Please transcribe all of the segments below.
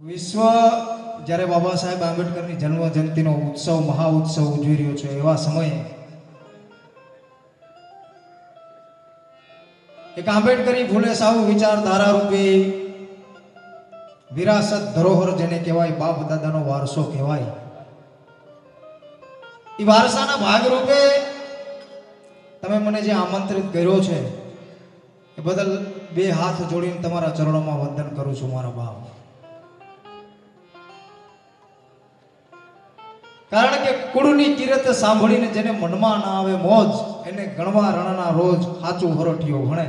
વિશ્વ જ્યારે બાબા સાહેબ આંબેડકરની જન્મ જયંતિનો ઉત્સવ મહા ઉત્સવ ઉજવી રહ્યો છે એવા સમયે એક આંબેડકરી ફૂલે સાવ વિચારધારા રૂપી વિરાસત ધરોહર જેને કહેવાય બાપ દાદાનો વારસો કહેવાય એ વારસાના ભાગરૂપે તમે મને જે આમંત્રિત કર્યો છે એ બદલ બે હાથ જોડીને તમારા ચરણોમાં વંદન કરું છું મારા બાપ. કારણ કે કુળની કિરત સાંભળીને જેને મનમાં ના આવે મોજ એને ગણવા રણના રોજ સાચું હરોઠિયો ભણે.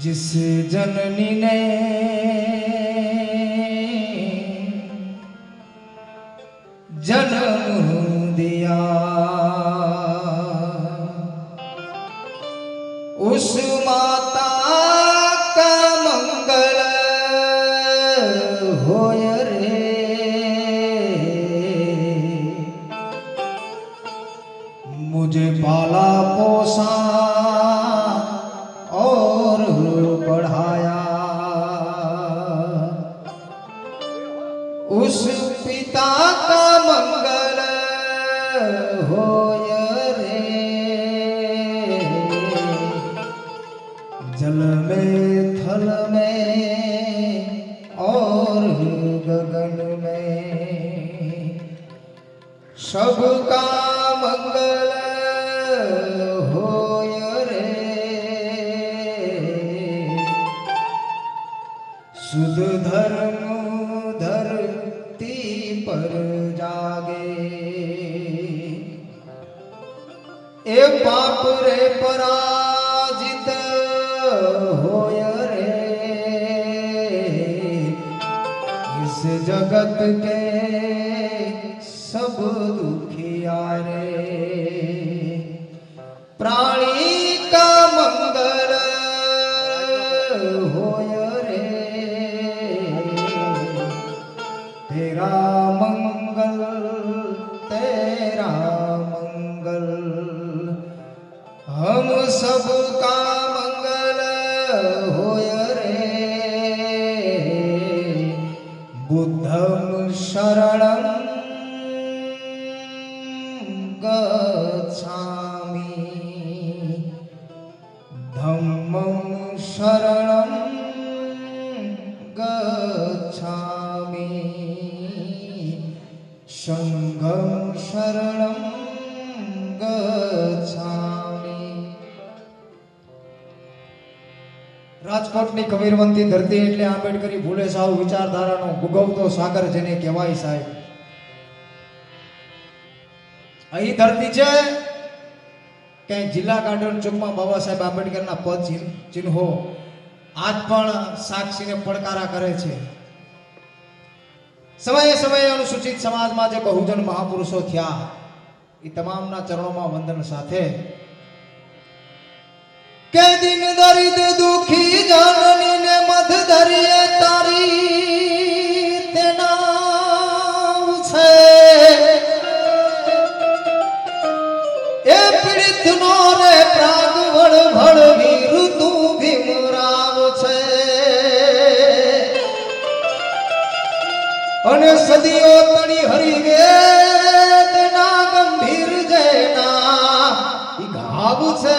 जिस जननी ने जन्म दिया उस माता का मंगल होय रे. मुझे पाला पोसा और बढ़ाया उस पिता का मंगल होय रे. जल में थल में और गगन में सबका मंगल होय रे. शुद्ध धर्म धरती पर जागे ए पाप रे पराजित होय रे. इस जगत के सब दुखिया रे प्राणी का मंगल होय रे. तेरा मंगल हम सब का मंगल होय रे. बुद्धं शरणं गच्छामि धम्मं शरणं गच्छामि संघं शरणं गच्छामि. રાજકોટની કબીરવંતી ધરતી એટલે આંબેડકરી ભૂલે સાવ વિચારધારાનો ભૂગવતો સાગર જેને કહેવાય સાહેબ. અહીં ધરતી છે કે જિલ્લા ગાર્ડન ચોકમાં બાબા સાહેબ આંબેડકરના પદ ચિહ્નો આજ પણ સાક્ષીને પડકારા કરે છે. સમયે સમયે અનુસૂચિત સમાજમાં જે બહુજન મહાપુરુષો થયા એ તમામના ચરણોમાં વંદન સાથે કે દિન દરિદ દુખી જનની ને મધ ધરીએ તારી તેના છે એ પીડિત નો રે પ્રાગ વળ ભળવી ઋતુ ભીમરાવ છે અને સદીઓ તણી હરી વેદના ગંભીર જેના ઈ ઘાવ છે.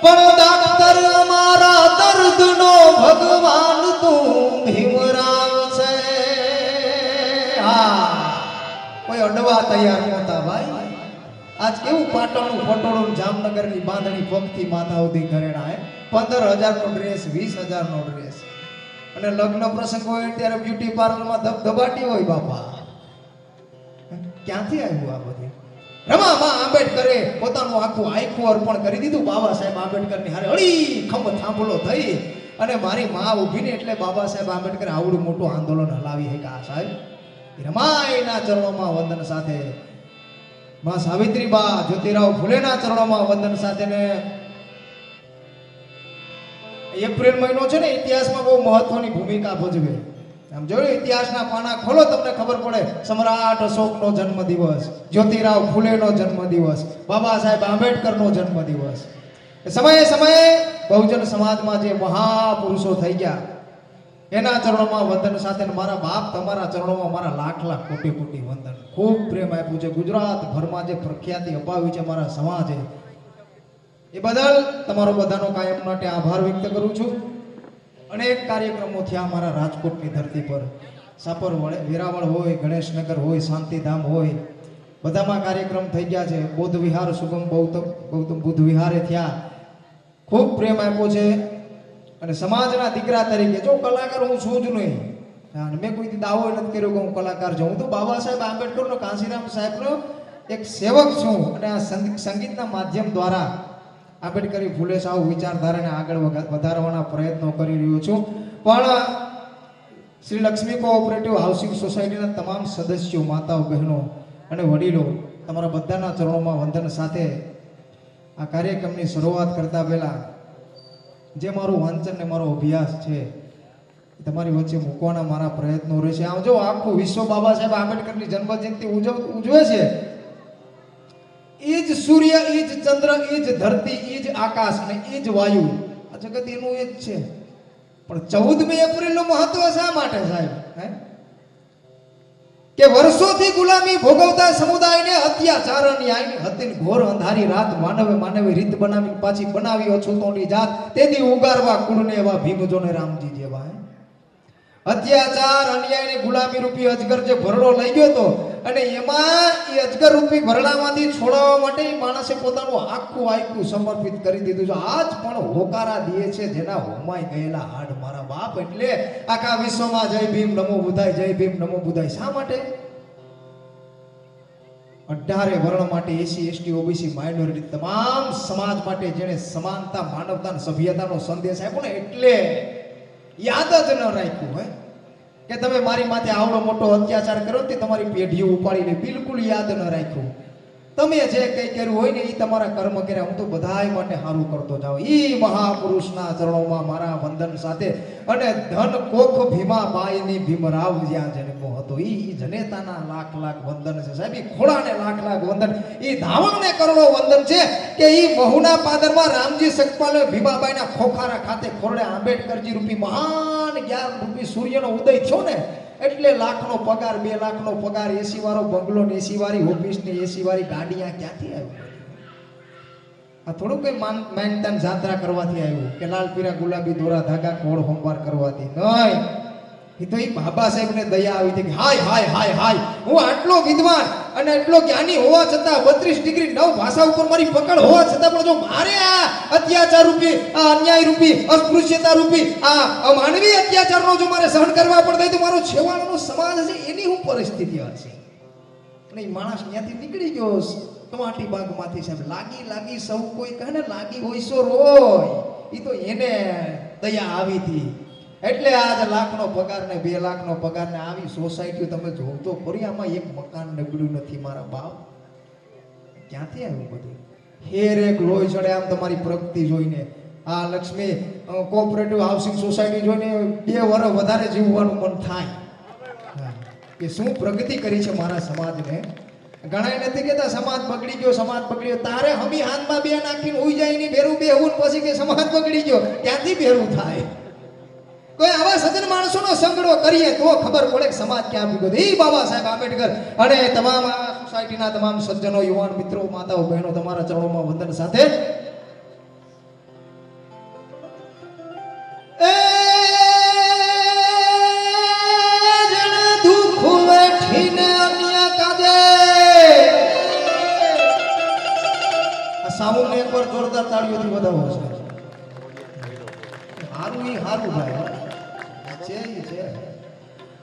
પણ ડાક્ટર અમારા દર્દનો ભગવાન તું ભીમરાવ છે. હા કોઈ અડવા તૈયાર નહોતા ભાઈ. આજ કેવું પાટણનું પટોળું જામનગરની બાંધણી પગથી માથા સુધી ઘરેણા 15,000 નો ડ્રેસ 20,000 નો ડ્રેસ અને લગ્ન પ્રસંગ હોય ત્યારે બ્યુટી પાર્લરમાં ધબધબાટી હોય બાપા. ક્યાંથી આવ્યું આ બધું? રમામાં આંબેડકરે પોતાનું આખું આખું અર્પણ કરી દીધું બાબા સાહેબ આંબેડકરની હારે અળી ખંભ થાંભલો થઈ અને મારી માં ઊભી ને એટલે બાબા સાહેબ આંબેડકરે આવડું મોટું આંદોલન હલાવી શક્યા સાહેબ. રમાઈના ચરણોમાં વંદન સાથે માં સાવિત્રીબા જ્યોતિરાવ ફૂલેના ચરણોમાં વંદન સાથે ને એપ્રિલ મહિનો છે ને ઇતિહાસમાં બહુ મહત્વની ભૂમિકા ભજવે. આમ જોયું ઇતિહાસના પાના ખોલો તમને ખબર પડે. સમ્રાટ અશોકનો જન્મદિવસ, જ્યોતિરાવ ફૂલેનો જન્મદિવસ, બાબા સાહેબ આંબેડકરનો જન્મદિવસ. સમયે સમયે બહુજન સમાજમાં જે મહાપુરુષો થઈ ગયા એના ચરણોમાં વંદન સાથે મારા બાપ તમારા ચરણોમાં મારા લાખ લાખ કોટી કોટી વંદન. ખૂબ પ્રેમ આપ્યું છે ગુજરાત ભરમાં જે પ્રખ્યાતિ અપાવી છે મારા સમાજે, એ બદલ તમારો બધાનો કાયમ માટે આભાર વ્યક્ત કરું છું. અનેક કાર્યક્રમો થયા મારા રાજકોટની ધરતી પર. સાપર વેરાવળ હોય, ગણેશનગર હોય, શાંતિધામ હોય, બધામાં કાર્યક્રમ થઈ ગયા છે. બૌદ્ધ વિહાર સુગમ ગૌતમ બુદ્ધ વિહારે થયા. ખૂબ પ્રેમ આપ્યો છે. અને સમાજના દીકરા તરીકે જો કલાકાર હું છું જ નહીં, અને મેં કોઈ દાવો નથી કર્યો કે હું કલાકાર છું. હું તો બાબા સાહેબ આંબેડકરનો, કાંશીરામ સાહેબનો એક સેવક છું. અને આ સંગીતના માધ્યમ દ્વારા આંબેડકરી ફૂલે સાવ વિચારધારાને આગળ વધારવાના પ્રયત્નો કરી રહ્યો છું. પણ શ્રી લક્ષ્મી કોઓપરેટિવ હાઉસિંગ સોસાયટીના તમામ સદસ્યો, માતાઓ, બહેનો અને વડીલો, તમારા બધાના ચરણોમાં વંદન સાથે આ કાર્યક્રમની શરૂઆત કરતા પહેલા જે મારું વાંચન ને મારો અભ્યાસ છે તમારી વચ્ચે મૂકવાના મારા પ્રયત્નો રહેશે. આમ જો આખું વિશ્વ બાબા સાહેબ આંબેડકરની જન્મજયંતિ ઉજવે છે. એ જ સૂર્ય, એ જ ચંદ્ર, એ જ ધરતી, એ જ આકાશ અને એ જ વાયુ, આ જગત એનું એ જ છે. પણ 14મી એપ્રિલનું મહત્વ શા માટે સાહેબ? કે વર્ષોથી ગુલામી ભોગવતા સમુદાયને અત્યાચાર ન્યાયની હતી ઘોર અંધારી રાત માનવે રીત બનાવી પાછી બનાવી અછૂતોની જાત તેથી ઉગારવા કુળને એવા ભીમજોને રામજી જેવા. અત્યાચાર અન્યાયની ગુલામી રૂપી અજગર જે ભરડો લઈ ગયો હતો અને એમાં એ અજગર રૂપી ભરડામાંથી છોડાવવા માટે માણસે પોતાનું આખું આખું સમર્પિત કરી દીધું છે. આજ પણ હોકારા દે છે જેના હોમાઈ ગયેલા હાડ મારા બાપ. એટલે આખા વિશ્વમાં જય ભીમ નમો બુધાય, જય ભીમ નમો બુધાય. શા માટે? 18 વર્ણ માટે, SC ST OBC માઇનોરિટી તમામ સમાજ માટે જેણે સમાનતા, માનવતા, સભ્યતાનો સંદેશ આપ્યો ને, એટલે યાદ જ ન રાખ્યું હે કે તમે મારી માથે આવડો મોટો અત્યાચાર કર્યો તે તમારી પેઢીઓ ઉપાડીને બિલકુલ યાદ ન રાખ્યું. તમે જે કંઈ કર્યું હોય ને એ તમારા કર્મ કર્યા. હું તો બધાય માટે સારું કરતો જાઉં. ઈ મહાપુરુષના ચરણોમાં મારા વંદન સાથે અને ધન કોખ ભીમાબાઈની ભીમરાવ જ્યાં જન્મો હતો ઈ જનેતાના લાખ લાખ વંદન છે સાહેબ. ઈ ખોડાને લાખ લાખ વંદન, ઈ ધાવણને કરોડો વંદન છે કે ઈ મહુના પાદરમાં રામજી સકપાલે ભીમાબાઈના ખોખારા ખાતે ખોરડે આંબેડકરજી રૂપી મહાન જ્ઞાન રૂપી સૂર્યનો ઉદય થયો ને, એટલે લાખનો પગાર, 2 લાખનો પગાર, AC વાળો બંગલો ને AC વાળી ઓફિસ ને AC વાળી ગાડીਆਂ ક્યાંથી આવી? આ થોડું કઈ માનતાન જાત્રા કરવાથી આવ્યું કે લાલ પીરા ગુલાબી દોરા ધાગા કોળ હોમવાર કરવાથી નહીં. એ તો એ બાબા સાહેબને દયા આવી હતી કે હાય હાય હાય હાય, હું આટલો વિદ્વાન અને એટલો જ્ઞાની હોવા છતાં 32 ડિગ્રી 9 ભાષા ઉપર મારી પકડ હોવા છતાં પણ જો મારે આ અત્યાચાર રૂપી, આ અન્યાય રૂપી, અસ્પૃશ્યતા રૂપી આ માનવી અત્યાચારનો જો મારે સહન કરવા પડતા તો મારો છેવાડાનો સમાજ છે એની હું પરિસ્થિતિ હશે. અને એ માણસ ત્યાંથી નીકળી ગયો ટમાટી બાગમાંથી સાહેબ. લાગી સૌ કોઈ કહે ને લાગી હોય સો રોય, એ તો એને દયા આવી હતી. એટલે આજ લાખનો પગાર ને 2 લાખનો પગાર ને આવી સોસાયટીઓ તમે જોવો તો ખરી, આમાં એક મકાન નબળ્યું નથી મારા બાપ. ક્યાંથી આવ્યું બધું? હેર એક લોહી ચડે આમ તમારી પ્રગતિ જોઈને. આ લક્ષ્મી કોઓપરેટિવ હાઉસિંગ સોસાયટી જોઈને 2 વર્ષ વધારે જીવવાનું મન થાય કે શું પ્રગતિ કરી છે મારા સમાજને. ઘણા નથી કહેતા સમાજ બગડી ગયો, સમાજ બગડી ગયો. તારે હમી હાથમાં 2 નાખીને ઉઈ જાય ને બેરું બેહું પછી કે સમાજ બગડી ગયો, ક્યાંથી બેરું થાય? કોઈ આવા સજ્જન માણસોનો સંગડો કરીએ તો ખબર પડે કે સમાજ ક્યાં ભીગો. એ બાબા સાહેબ આંબેડકર અને તમામ સોસાયટીના તમામ સજ્જનો, યુવાન મિત્રો, માતાઓ, બહેનો, તમારા ચરણોમાં વંદન સાથે સામુને એકવાર જોરદાર તાળીઓથી વધાવો છે. હારું ભાઈ છે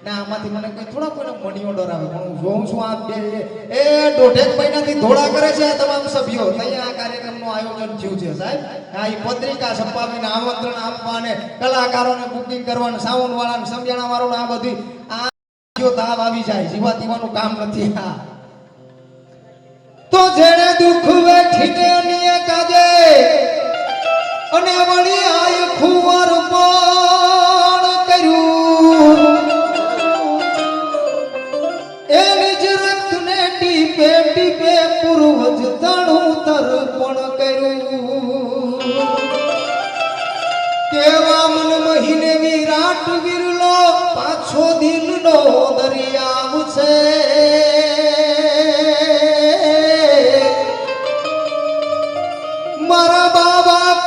ને આમાંથી મને કોઈ થોડા કોઈને મણીઓ ડરાવે. પણ હું જોઉં છું આ 1.5 મહિનાથી ધોળા કરે છે આ તમામ સભ્યો. અહીંયા આ કાર્યક્રમનું આયોજન થયું છે સાહેબ. આ પત્રિકા છપાવીને આમંત્રણ આપવાને, કલાકારોને બુકિંગ કરવાનું, સાઉન્ડ વાળાને, સમજણા વાળાને, આ બધી આ તાવ આવી જાય. જીવા દીવાનું કામ નથી આ. તો જેણે દુઃખ વેઠીને અન્ય કાજે અને વળી આય ખુવાર પણ કર્યું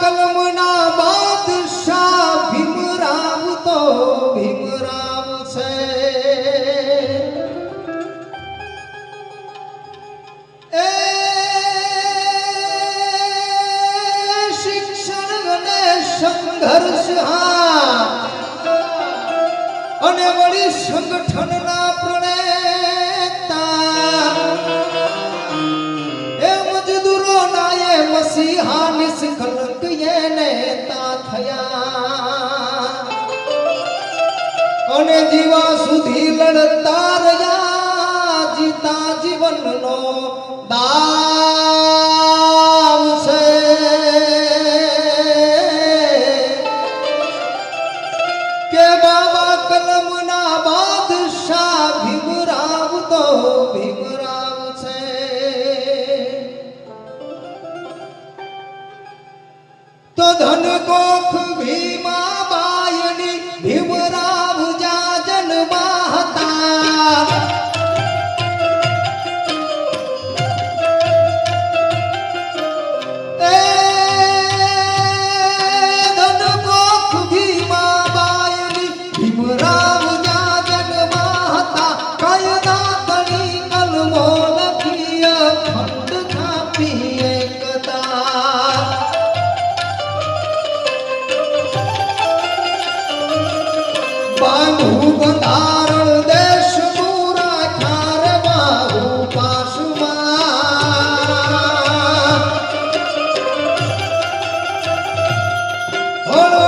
કલમના બાદશાહ ભીમરાવ તો ભીમરાવ છે એ શિક્ષણ અને સંઘર્ષ અને વળી સંગઠનના પ્રણેતા એ મજદૂરોના એ મસીહા નિષ્કલંક એ નેતા થયા અને જીવા સુધી લડતા રહ્યા જીતા જીવનનો દાવ છે કે બાબા કલમના બાદશાહ ભીમરાવ તો ભીમરાવ છે તો ધન કોખ ભીમા બાયની ભીમરાવ જા જન્મા હતા એ ધન કોખ ભીમા બાયની ભીમરાવ જા જન્મા હતા કાયદા તણી કલમો લખી અખંડ છાપી એકતા બાહુ બંધારણ દેશ પૂરા ખ્યાર બાહુ પાસમાં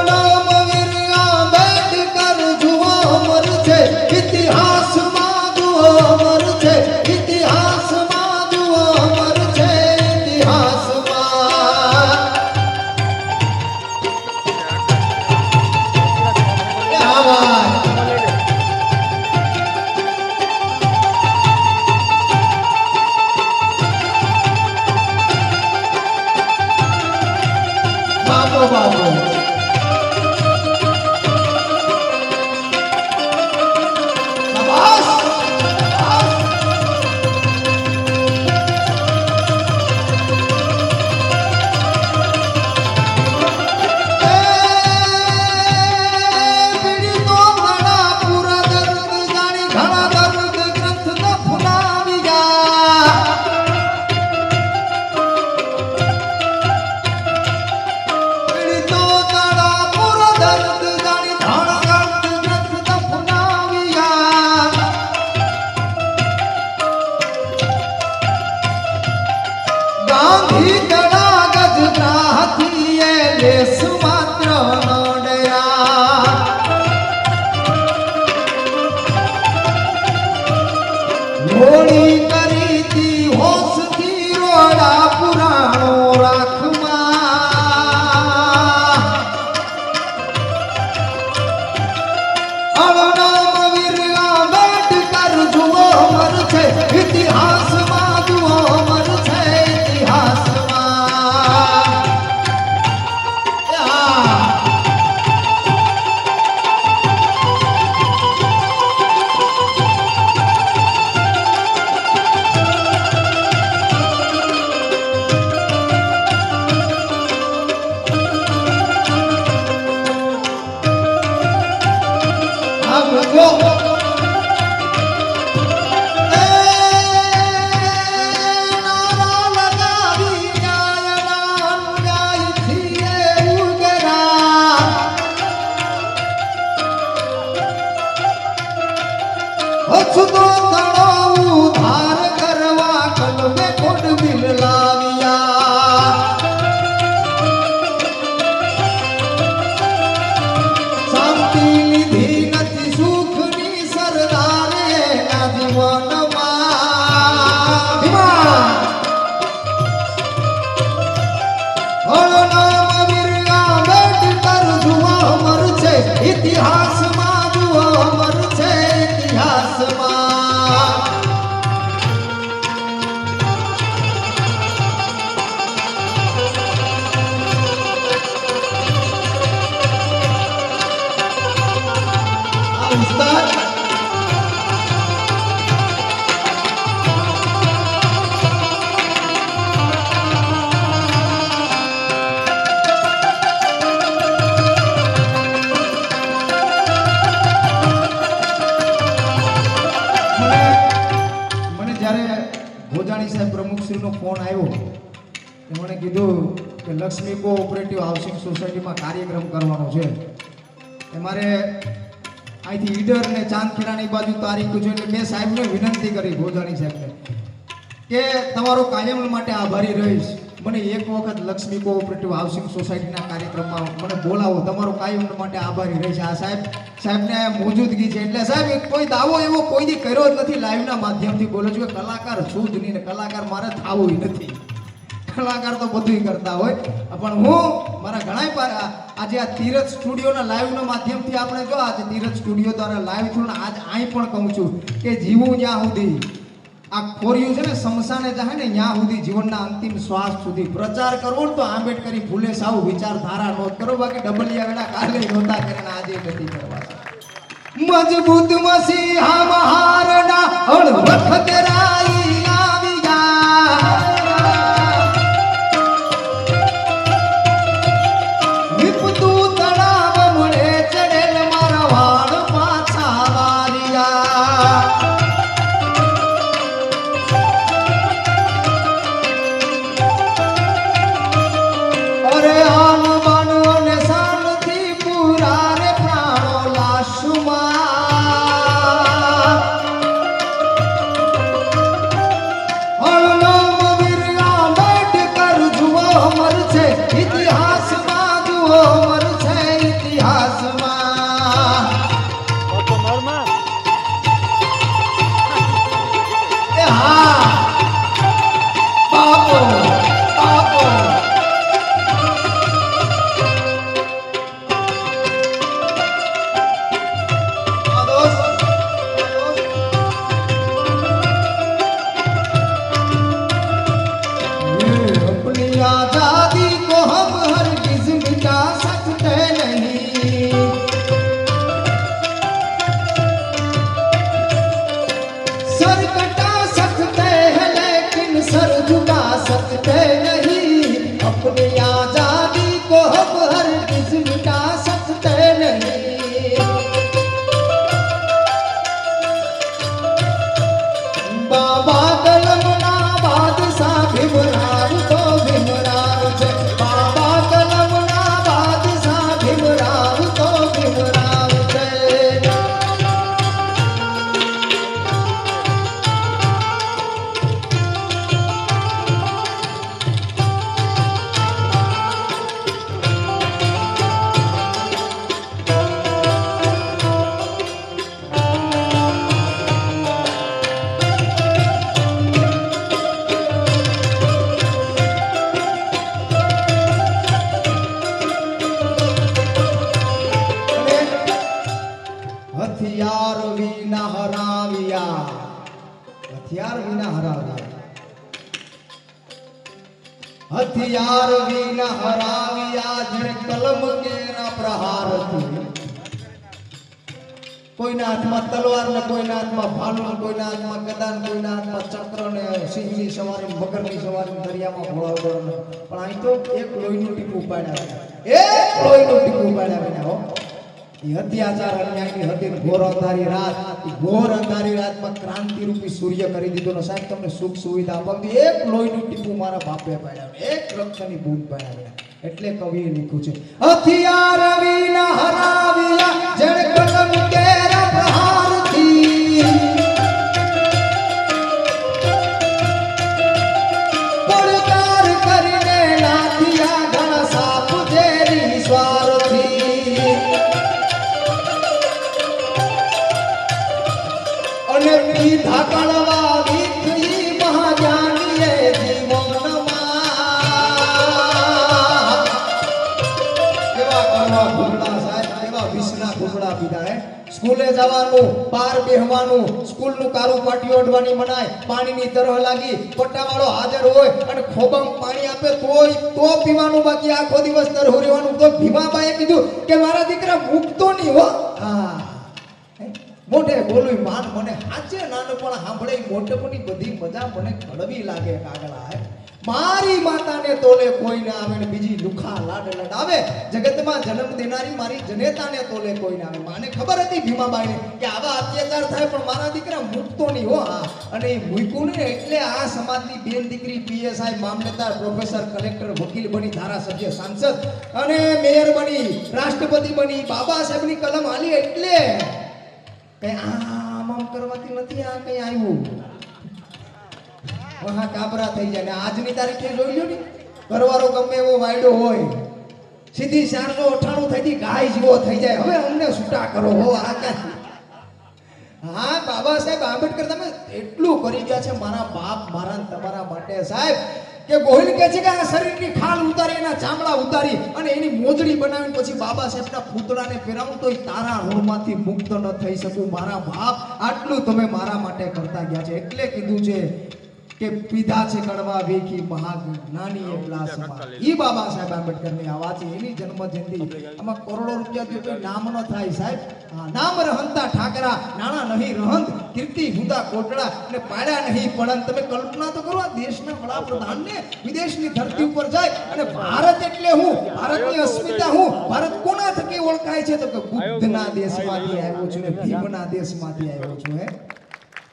નામ વીર આંબેડકર જુઓ અમર છે ઇતિહાસમાં જુઓ અમર છે ઇતિહાસમાં જુઓ અમર છે ઇતિહાસમાં આવાજ બાપો બાપો શાબાશ પીડિતો ઘણા પૂરા દર્દ જાણી ઘણા દર્દ ગ્રંથ ન ભૂલાવી જા પીડિતો ઘણા પૂરા દર્દ જાણી ઘણા દર્દ ગ્રંથ ન ભૂલાવી જા ગાંધી ઘણા ગજના હતી એ લેસ માત્ર નડ્યા હોળી કરી તી હોશથી રોડા પુરાણો રાખમાં અવનામ વીર આંબેડકર જુઓ અમર છે ઇતિહાસમાં જુઓ અમર છે ઇતિહાસમાં જો નારા લગાવી જાયના અંગાઈથી એ ઉગરા હસતો તળો ઉધાર કરવા કલમે કોડ બિલ લાવ્યા શાંતિ લીધી નથી સુખની સરદારે ના જીવનમાં ભીમા નામ વીર આંબેડકર જુઓ અમર છે ઇતિહાસમાં જુઓ અમર છે ઇતિહાસમાં ઉસ્તાદ એમણે કીધું કે લક્ષ્મી કોઓપરેટિવ હાઉસિંગ સોસાયટીમાં કાર્યક્રમ કરવાનો છે. મારે અહીંથી ઈડર ને ચાંદખેડાની બાજુ તારીખ છે એટલે મેં સાહેબને વિનંતી કરી, ગોજાણી સાહેબને, કે તમારો કાયમ માટે આભારી રહીશ. મને એક વખત લક્ષ્મી કોઓપરેટિવ હાઉસિંગ સોસાયટીના કાર્યક્રમમાં મને બોલાવો, તમારો કાયમ માટે આભારી રહીશ. આ સાહેબને મોજૂદગી છે એટલે સાહેબ કોઈ દાવો એવો કોઈ દી કર્યો જ નથી. લાઈવના માધ્યમથી બોલો છું કે કલાકાર છું જ નહીં ને કલાકાર મારે થવું નથી. કલાકાર તો બધું કરતા હોય, પણ હું મારા ઘણા આજે આ તીરથ સ્ટુડિયોના લાઈવના માધ્યમથી આપણે જો આજે તીરથ સ્ટુડિયો દ્વારા લાઈવ થયું ને આજ અહીં પણ કહું છું કે જીવું જ્યાં સુધી આ ખોરિયું છે ને સમસાને જાય ને ત્યાં સુધી જીવનના અંતિમ શ્વાસ સુધી પ્રચાર કરવો તો આંબેડકરી ફૂલે સાવ વિચારધારા નોંધ કરો, બાકી ડબલિયા વેડા કાલે નહોતા કરીને આજે નથી કરવા. મજબૂત મસીહા મહારના હળ વખત રાઈ આવી ગયા, વિપતું તળાવ મળે ચડેલ મારા વાળ પાછા વારિયા. અરે આમ બાનુ અને શાનથી પૂરા રે પ્રાણો લાશુમાં, હળનો વીર આંબેડકર જુઓ અમર છે ઇતિહાસમાં, જુઓ અમર છે ઇતિહાસમાં. એ હા બાપો બાપો अपनी आजादी को हम हरगिज मिटा सकते नहीं, सर कटा सकते हैं लेकिन सर झुका सकते नहीं, अपनी आजादी को हम हरगिज मिटा सकते नहीं. बाबा कलमना बादशाह भीमराव तो भीमराव છે, બાબા કલમના બાદશાહ ભીમરાવ તો ભીમરાવ છે. હથિયાર વિના હરાવ્યા, હથિયાર વિના હરાવ્યા, હથિયાર વિના હરાવ્યા જેણે કલમ કેરા પ્રહારથી. કોઈના હાથમાં તલવાર ને કોઈના હાથમાં ભાલું ને કોઈના હાથમાં ગદા ને કોઈના હાથમાં ચક્ર ને સિંહની સવારી મગરની સવારી દરિયામાં ઘોડાવડો ને, પણ અહીં તો એક લોહીનું ટીપું પાડ્યા, એક લોહીનું ટીપું પાડ્યા વિના હો. અત્યાચાર અન્યાયની હતી ઘોર અંધારી રાત, ઘોર અંધારી રાતમાં ક્રાંતિ રૂપી સૂર્ય કરી દીધો ને સાહેબ તમને સુખ સુવિધા આપી. એક લોહીનું ટીપું મારા બાપે પાડ્યા, એક રક્તની બૂંદ પાડ્યા. એટલે કવિએ લખ્યું છે હથિયાર વિના હરાવ્યા જેણે કલમ કેરા પ્રહારથી, પડકાર કરીને નાથિયા ઘણા સાપ ઝેરી સ્વાર્થી. અને પીધા કળવા વિખરી મહાજ્ઞાનીએ જીવનમાં, કેવા કળવા ઘૂમડા સાહેબ, કેવા વિષના ઘૂમડા પીધા હે. સ્કૂલે જવાનું, પાર બેહવાનું, સ્કૂલનું કારું પાટિયું અડવાની મનાય, પાણીની તરહ લાગી, પટ્ટાવાળો હાજર હોય અને ખોબામાં પાણી આપે તોય તો પીવાનું, બાકી આખો દિવસ તરહું રહેવાનું. તો ભીમાબાઈએ કીધું કે મારા દીકરા મૂકતો નહીં હો. હા મોઢે બોલું માન મને હાચે નાનપણ સાંભળે મોટેપણની બધી મજા મને કડવી લાગે કાગળા. મારી માતાને તોલે કોઈ ના આવે ને બીજી લુખા લાડ લડાવે, જગતમાં જન્મ દેનારી મારી જનેતાને તોલે કોઈ ના આવે. માને ખબર હતી ભીમાબાઈને કે આવા અત્યાચાર થાય પણ મારા દીકરા મૂકતો નહીં હો. અને એ મૂક્યું ને એટલે આ સમાજની બેન દીકરી પીએસઆઈ, મામલતદાર, પ્રોફેસર, કલેક્ટર, વકીલ બની, ધારાસભ્ય, સાંસદ અને મેયર બની, રાષ્ટ્રપતિ બની, બાબા સાહેબની કલમ આલી. એટલે કઈ આમ કરવાથી નથી આ કઈ આવ્યું. વહા કાબરા થઈ જાય. ને આજની તારીખે જોઈ લો ને, ઘરવાળો ગમે એવો વાયડો હોય, સીધી 498 થઈ ગઈ, ગાય જેવો થઈ જાય. હવે અમને છૂટા કરો હો. આ ક્યાં? હા, બાબા સાહેબ આંબેડકર તમે એટલું કરી ગયા છે મારા બાપ મારા તમારા માટે સાહેબ, કે ગોહિલ કહે છે કે આ શરીરની ખાલ ઉતારી, એના ચામડા ઉતારી અને એની મોજડી બનાવીને પછી બાબા સાહેબના પૂતળાને પહેરાવું તો તારા ઋણમાંથી મુક્ત ન થઈ શકું. મારા બાપ આટલું તમે મારા માટે કરતા ગયા છે. એટલે કીધું છે કે પીધા છે કડવા વેખી મહાગ નાની એ ગ્લાસમાં. ઈ બાબા સાહેબ આંબેડકરની આ વાત છે, એની જન્મ જયંતિ. આમાં કરોડો રૂપિયા દે તો નામ ન થાય સાહેબ. નામ રહંતા ઠાકરા, નાણા નહીં રહંત, કીર્તિ હુદા કોટડા અને પાડ્યા નહીં પડન. તમે કલ્પના તો કરો, આ દેશના વડાપ્રધાનને વિદેશની ધરતી ઉપર જાય અને ભારત એટલે હું, ભારતની અસ્મિતા હું, ભારત કોના થકી ઓળખાય છે? તો કે બુદ્ધના દેશમાંથી આવ્યો છું ને ભીમના દેશમાંથી આવ્યો છું. હે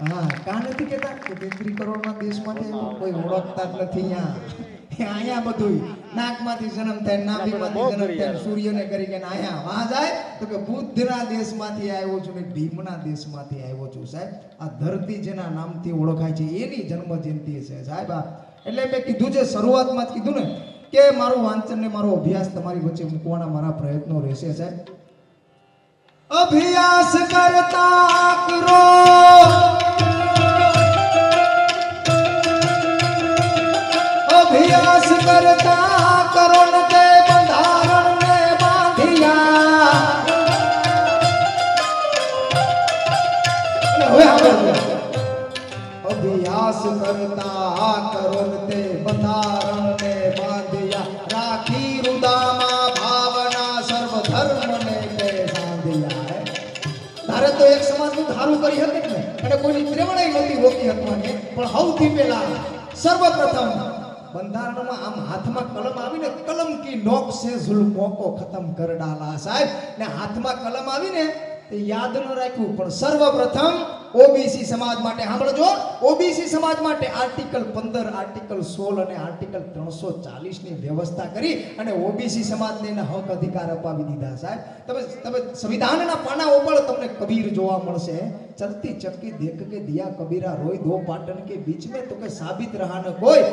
હા, કા નથી કેતા કે 33 કરોડના દેશમાંથી કોઈ ઓળખતા જ નથી. અહીંયા બધું નાકમાંથી જન્મ થાય, નાભીમાંથી જન્મ થાય, સૂર્યને કરી કે અહીંયા વાહ જાય તો કે બુદ્ધના દેશમાંથી આવ્યો છું ને ભીમના દેશમાંથી આવ્યો છું. સાહેબ આ ધરતી જેના નામથી ઓળખાય છે એની જન્મ જયંતિ છે સાહેબ. એટલે મેં કીધું છે શરૂઆતમાં જ કીધું ને કે મારું વાંચન ને મારો અભ્યાસ તમારી વચ્ચે મૂકવાના મારા પ્રયત્નો રહેશે સાહેબ. અભ્યાસ કરતા કરો, અભ્યાસ કરતા કરો ને તે બંધારણ ને બાંધિયા. હવે અભ્યાસ કરતા કરો ને તે બંધારણ ને બાંધિયા, રાખી રુદામાં ભાવના સર્વ ધર્મ ને તે સાંધિયા. તારે તો એક સમાજનું ધારું કરી હતી ને, અને કોઈની ત્રેવડાઈ નહોતી રોકી શકવાની. પણ સૌથી પહેલા સર્વપ્રથમ બંધારણમાં આમ હાથમાં કલમ આવીને, કલમ કી નોક સે ઝુલ્મો કો ખતમ કર ડાલા સાહેબ. ને હાથમાં કલમ આવીને તે યાદ ન રાખ્યું, પણ સર્વપ્રથમ ઓબીસી સમાજ માટે સાંભળજો, ઓબીસી સમાજ માટે આર્ટિકલ 15, આર્ટિકલ 16 અને આર્ટિકલ 340 ની વ્યવસ્થા કરી અને ઓબીસી સમાજને એના હક અધિકાર અપાવી દીધા સાહેબ. તમે સંવિધાનના પાના ઉપર તમને કબીર જોવા મળશે, ચલતી ચક્કી દેખ કે દિયા કબીરા રોય દો પાટન કે બીચ में તો કે સાબિત રહા ન કોઈ.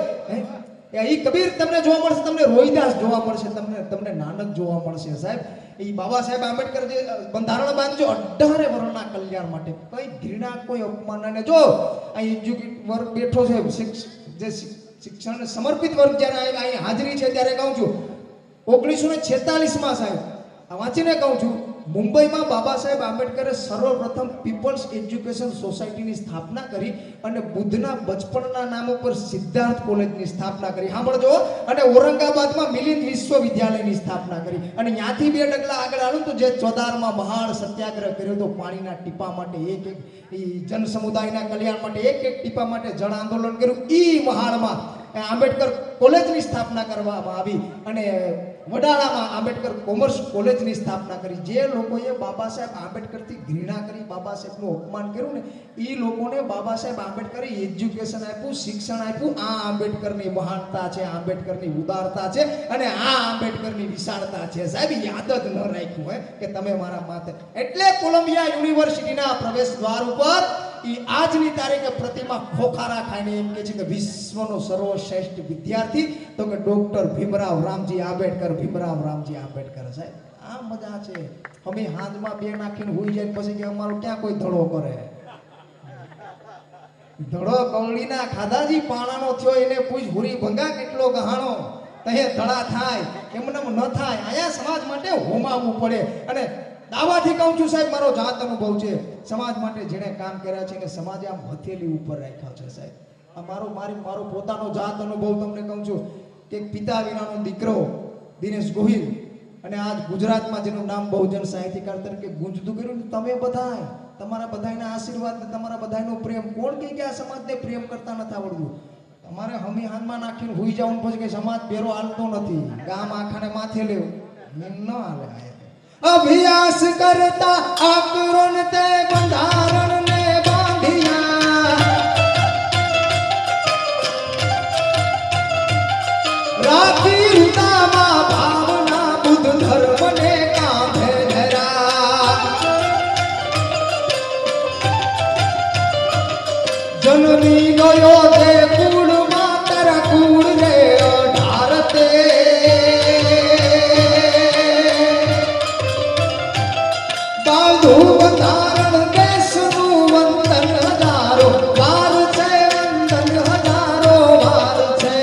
એ કબીર તમને જોવા મળશે, તમને રોહિદાસ જોવા મળશે, તમને નાનક જોવા મળશે સાહેબ. એ બાબા સાહેબ આંબેડકર જે બંધારણ બાંધ્યો 18 વર્ષના કલ્યાણ માટે, કઈ ઘૃણા કોઈ અપમાન. અને જો આ એજ્યુકેટ વર્ગ બેઠો છે, જે શિક્ષણ સમર્પિત વર્ગ જ્યારે અહીં હાજરી છે ત્યારે કહું છું 1946 માં સાહેબ આ વાંચીને કહું છું, મુંબઈમાં બાબા સાહેબ આંબેડકરે સર્વપ્રથમ પીપલ્સ એજ્યુકેશન સોસાયટીની સ્થાપના કરી અને બુદ્ધના બચપણના નામ ઉપર સિદ્ધાર્થ કોલેજની સ્થાપના કરી. સાંભળજો. અને ઔરંગાબાદમાં મિલિંદ વિશ્વવિદ્યાલયની સ્થાપના કરી. અને ત્યાંથી 2 ડગલા આગળ આવ્યું તો જે ચોદારમાં મહાન સત્યાગ્રહ કર્યો તો પાણીના ટીપા માટે, એક જન સમુદાયના કલ્યાણ માટે, એક ટીપા માટે જળ આંદોલન કર્યું. ઈ મહાળમાં આંબેડકર કોલેજની સ્થાપના કરવામાં આવી અને વડાળામાં આંબેડકર કોમર્સ કોલેજની સ્થાપના કરી. જે લોકોએ બાબા સાહેબ આંબેડકરથી ઘૃણા કરી, બાબા સાહેબનું અપમાન કર્યું ને, એ લોકોને બાબા સાહેબ આંબેડકરે એજ્યુકેશન આપ્યું, શિક્ષણ આપ્યું. આ આંબેડકરની મહાનતા છે, આંબેડકરની ઉદારતા છે અને આ આંબેડકરની વિશાળતા છે સાહેબ. યાદ જ ન રાખ્યું હોય કે તમે મારા માથે. એટલે કોલંબિયા યુનિવર્સિટીના પ્રવેશ દ્વાર ઉપર આજની તારીખે પ્રતિમા ખોખારા ખાઈને એમ કે છે કે વિશ્વનો સર્વશ્રેષ્ઠ વિદ્યાર્થી તો કે ડોક્ટર ભીમરાવ રામજી આંબેડકર, ભીમરાવ રામજી આંબેડકર સાહેબ. આ મજા છે. અમે હાથમાં 2 નાખીને હોઈ જાય પછી કે અમારો ક્યાં કોઈ ધડો કરે. ધડો કવળીના ખાધાજી પાણાનો થયો, એને પૂછ ભૂરી ભંગા કેટલો ગહાણો, તહે ધડા થાય એમને ન થાય. આયા સમાજ માટે હોમાવવું પડે. અને દાવાથી કહું છું સાહેબ, મારો જાત અનુભવ છે. સમાજ માટે જેણે કામ કર્યા છે ને સમાજે આમ હથેલી ઉપર રાખ્યા છે સાહેબ. આ મારો પોતાનો જાત અનુભવ તમને કહું છું કે પિતા વિનાનો દીકરો દિનેશ ગોહિલ, અને આજ ગુજરાતમાં જેનું નામ બહુજન સાહિત્યકાર તરીકે ગુંજતું કર્યું. તમે બધાય, તમારા બધાના આશીર્વાદ, તમારા બધાનો પ્રેમ. કોણ કહે કે આ સમાજને પ્રેમ કરતા નથી આવડતું? તમારે હમી હાથમાં નાખીને હુઈ જવાનું પછી કે સમાજ બેરો હાલતો નથી ગામ આખાને માથે લેવું ન હાલે અભ્યાસ કરતા આકરણ તે બંધારણ ને બાંધિયા રાખી હૃદયમાં ભાવના બુદ્ધ ધર્મ ને કાંધે ધરા જન્મી ગયો તે કુળ માતર કુળ રે અઢારતે બાંધું બંધારણ દેશનું વંદન હજારો વાર છે વંદન હજારો વાર છે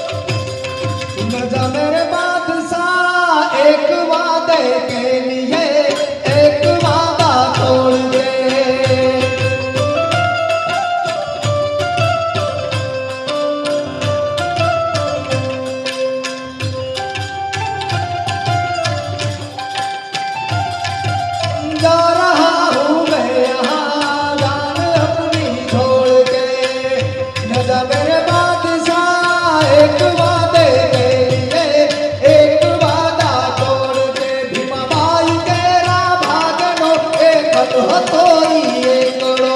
न जा मेरे बादशाह एक वादे के लिए एक वादा तोड़ दे जा रहा हूँ मैं यहाँ जान अपनी छोड़ के न जा मेरे बादशाह एक वादे के लिए एक वादा तोड़ दे भीमा बाई तेरा भागनो एक હતો ઈ એકડો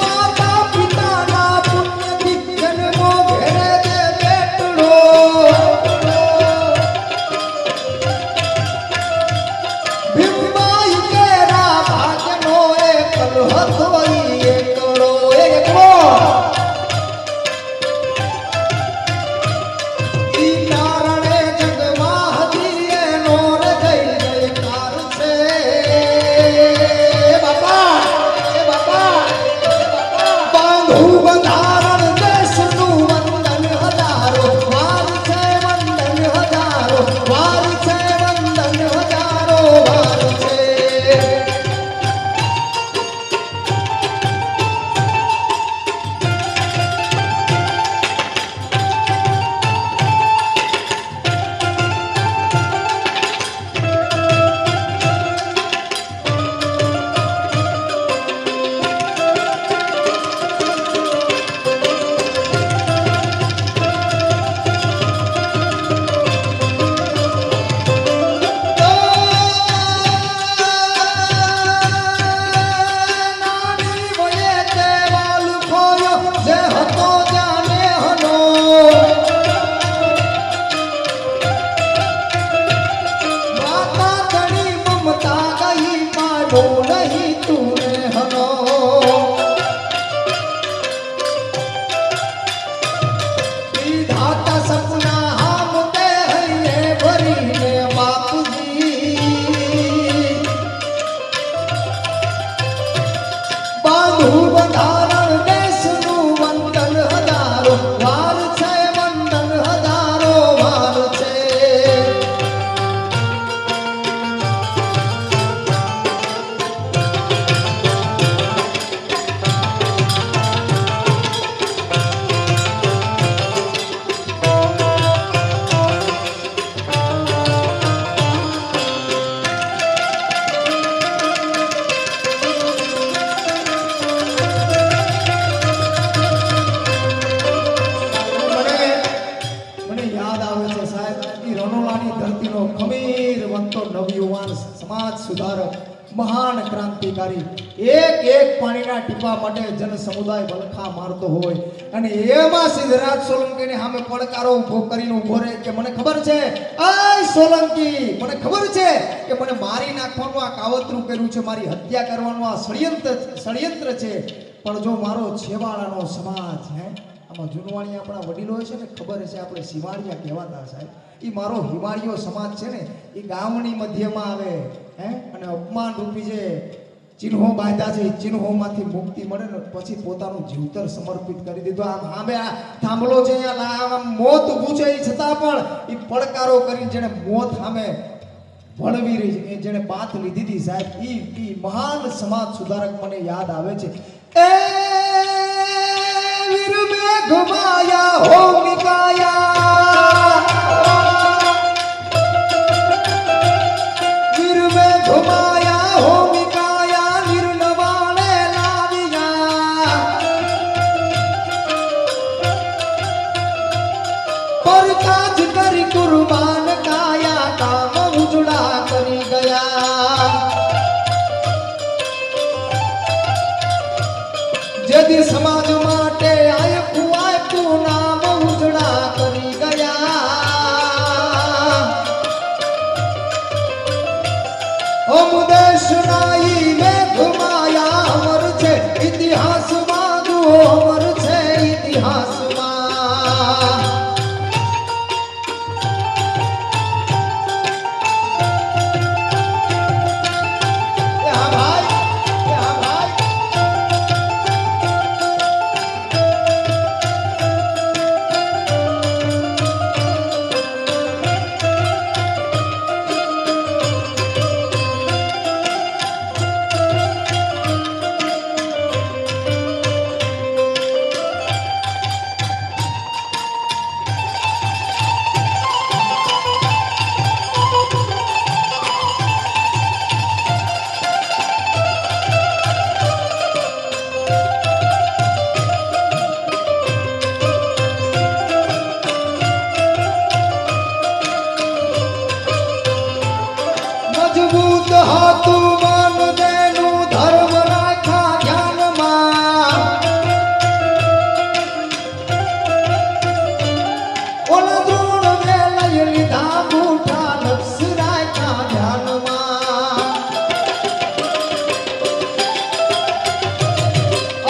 માતા પિતાના પુણ્યથી જન્મો ઘેરે દે બેટડો ભીમબાઈ કેરા ભાગ્યનો એકલ હતો ઈ એકડો એકડો ઈ કારણે જગમાં હજી એનો હૃદય જયકાર છે બાપા એ બાપા બાંધું બંધારણ દેશનું વંદન હજારો વાર છે વંદન હજારો વાર છે વંદન હજારો વાર છે નાની વયે તે વાલ ખોયો જે હતો જાને હનો માતા તણી મમતા ગઈ માનો નહીં તુને હનો વિધાતા સપના હામ તે હૈયે ભરીને બાપુજી બાંધું બંધારણ દેશનું વંદન હજારો વાર છે વંદન હજારો વાર છે મને યાદ આવે છે સાહેબ ઈ રનોલાની ધરતીનો ખમીર બનતો નવયુવાન સમાજ સુધારક મહાન ક્રાંતિકારી એક એક પાણીના ટીપા માટે જન સમુદાય વલખા મારતો હોય અને એમાં સિદ્ધરાજ સોલંકીને સામે પડકારો ઊભો કરીને ઊભો રહે કે મને ખબર છે આય સોલંકી મને ખબર છે કે મને મારી નાખવાનું આ કાવતરું કર્યું છે મારી હત્યા કરવાનું આ ષડયંત્ર છે પણ જો મારો છેવાડાનો સમાજ હે આમાં જૂનવાણી આપણા વડીલો છે ને ખબર હશે આપણે સિવાળિયા કહેવાતા સાહેબ એ મારો હિમાળીયો સમાજ છે ને એ ગામની મધ્યમાં આવે હે અને અપમાન રૂપી છે ચિહ્નો બાંધ્યા છે એ ચિહ્નોમાંથી મુક્તિ મળે ને પછી પોતાનું જીવતર સમર્પિત કરી દીધું આમ સામે આ થાંભલો છે અહીંયા મોત ઊભું છે એ છતાં પણ એ પડકારો કરીને જેને મોત સામે વળવી રહી છે એ જેને બાત લીધી હતી સાહેબ એ મહાન સમાજ સુધારક મને યાદ આવે છે એ વીર મે ઘુમાયા હો મિકાયા વીર મે ઘુમાયા હો મિકાયા નિર્નવાણે લાવિયા પર કાજ કરી કુરબાન કાયા કામ ઉજળા કરી ગયા જેથી સમાજ માટે આયકું નામ ઉજળા કરી ગયા ઓમ દેશ નાઈ મેં ઘુમાયા અમર છે ઇતિહાસમાં જુઓ અમર છે ઇતિહાસમાં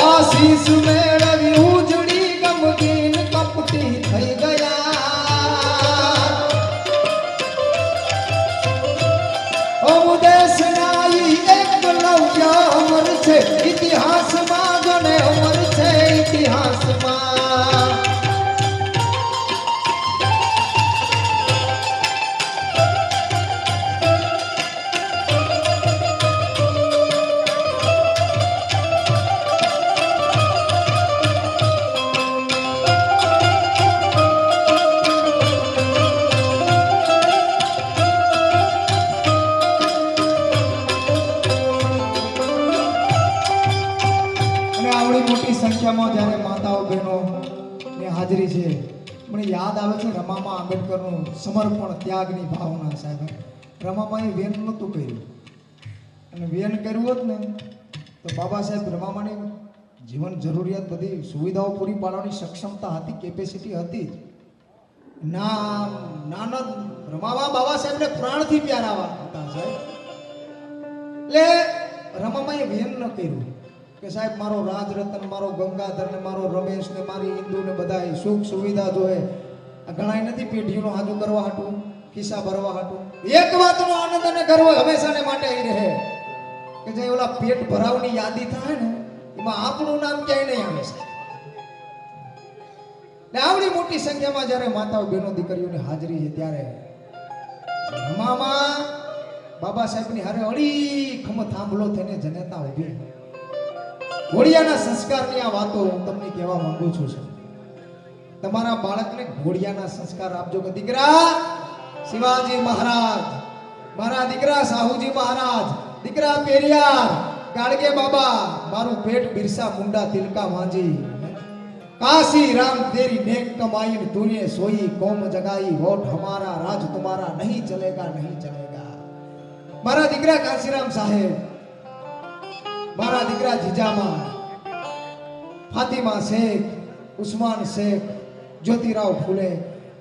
આશીષ મેળવી ઉજળી ગમગીન કપટી થઈ ગયા ઓમ દેશ નાઈ એકલવ્ય અમર છે ઇતિહાસમાં ગણે અમર છે ઇતિહાસમાં સંખ્યામાં જ્યારે માતાઓ બહેનો ની હાજરી છે મને યાદ આવે છે રમામા આંબેડકરનું સમર્પણ ત્યાગની ભાવના સાહેબ રમામાએ વેન નહોતું કર્યું અને વેન કર્યું હોત ને તો બાબા સાહેબ રમામાની જીવન જરૂરિયાત બધી સુવિધાઓ પૂરી પાડવાની સક્ષમતા હતી કેપેસિટી હતી નાના રમામા બાબા સાહેબને પ્રાણથી પ્યારા હતા સાહેબ એટલે રમામાએ વેન ન કર્યું કે સાહેબ મારો રાજરતન મારો ગંગાધર ને મારો રમેશ ને મારી હિન્દુ ને બધા સુખ સુવિધા જોએ આ ઘણાય નથી પેઢીઓનો હાજુ કરવા હાટું ખિસ્સા ભરવા હાટું એક વાતનો આનંદ અને ગર્વ હંમેશાને માટે અહીં રહે કે જે ઓલા પેટ ભરાવની યાદી થાય ને એમાં આપણું નામ ક્યાંય નહીં આવે છે ને આવડી મોટી સંખ્યામાં જ્યારે માતાઓ બહેનો દીકરીઓની હાજરી છે ત્યારે રમામાં બાબા સાહેબની હારે અડી ખમ થાંભલો થઈને જનતા ઉભી ઘોડિયાના સંસ્કારની આ વાતો હું તમને કહેવા માંગુ છું તમારા બાળકને ઘોડિયાના સંસ્કાર આપજો કે દીકરા શિવાજી મહારાજ મારા દીકરા સાહુજી મહારાજ દીકરા પેરિયાર ગાડગે બાબા મારું પેટ બિરસા મુંડા તિલકા માંજી काशी राम तेरी नेक कमाई तूने सोई कौम जगाई वोट हमारा राज तुम्हारा नहीं चलेगा मारा दीकरा काशीराम साहेब मारा दीकरा जीजामा फातिमा शेख उस्मान शेख ज्योतिराव फूले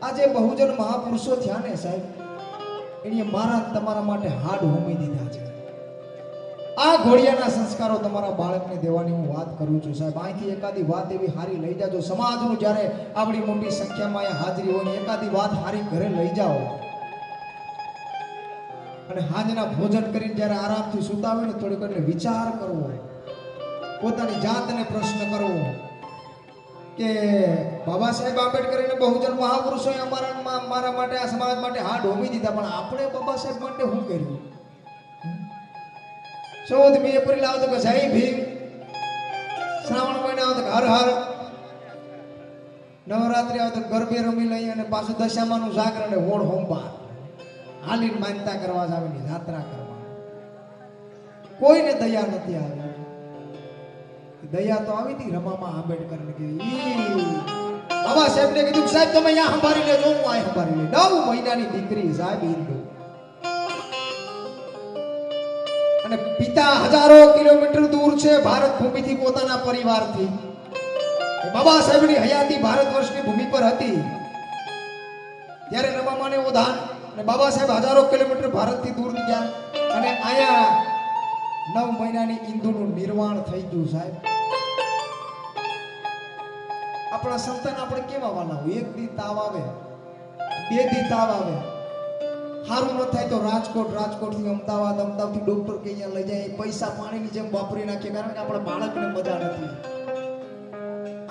આજે બહુજન મહાપુરુષો થયા ને સાહેબ એને મારા તમારા માટે હાડ હોમી દીધા છે આ ઘોડિયાના સંસ્કારો તમારા બાળકને દેવાની હું વાત કરું છું સાહેબ. અહીંથી એકાદી વાત એવી હારી લઈ જાજો. સમાજનું જ્યારે આવડી મોટી સંખ્યામાં અહીંયા હાજરી હોય ને એકાદી વાત હારી ઘરે લઈ જાઓ અને હાજના ભોજન કરીને જ્યારે આરામથી સૂતા હોય ને થોડીક એટલે વિચાર કરવો, પોતાની જાતને પ્રશ્ન કરવો કે બાબા સાહેબ આંબેડકર અને બહુજન મહાપુરુષોએ મારા માટે આ સમાજ માટે હાડ હોમી દીધા, પણ આપણે બાબા સાહેબ માટે શું કર્યું? 14મી એપ્રિલ આવતો કે જય ભીમ, શ્રાવણ મહિના આવતો કે હર હર, નવરાત્રી આવતો ગરબે રમી લઈ અને પાછું દશામાનું જાગરણ હોળ હોમવાર હાલીને માનતા કરવા જાવેની યાત્રા કરવા. કોઈને દયા નથી આવી. દયા તો આવી હતી રમામાં આંબેડકર ને કીધી, બાબા સાહેબ ને કીધું સાહેબ તમે અહીંયા સંભાળી લેજો, હું આ સંભાળી લે. 9 મહિનાની દીકરી સાહેબ હિન્દુ અને પિતા હજારો કિલોમીટર દૂર છે ભારત ભૂમિથી પોતાના પરિવારથી. બાબા સાહેબની હયાતી ભારત વર્ષની ભૂમિ પર હતી ત્યારે રમામાને ઓધાન અને બાબા સાહેબ હજારો કિલોમીટર ભારતથી દૂર ગયા અને આયા 9 મહિનાની હિન્દુનું નિર્વાણ થઈ ગયું સાહેબ. આપણા સંતાન આપણે કેવા વાલા હોય? એક દી તાવ આવે, 2 દી તાવ આવે, સારું ન થાય તો રાજકોટ થી અમદાવાદ, અમદાવાદ થી ડોક્ટર કે અહીંયા લઈ જાય, પૈસા પાણીની જેમ વાપરી નાખીએ કારણ કે આપણા બાળકને મજા નથી.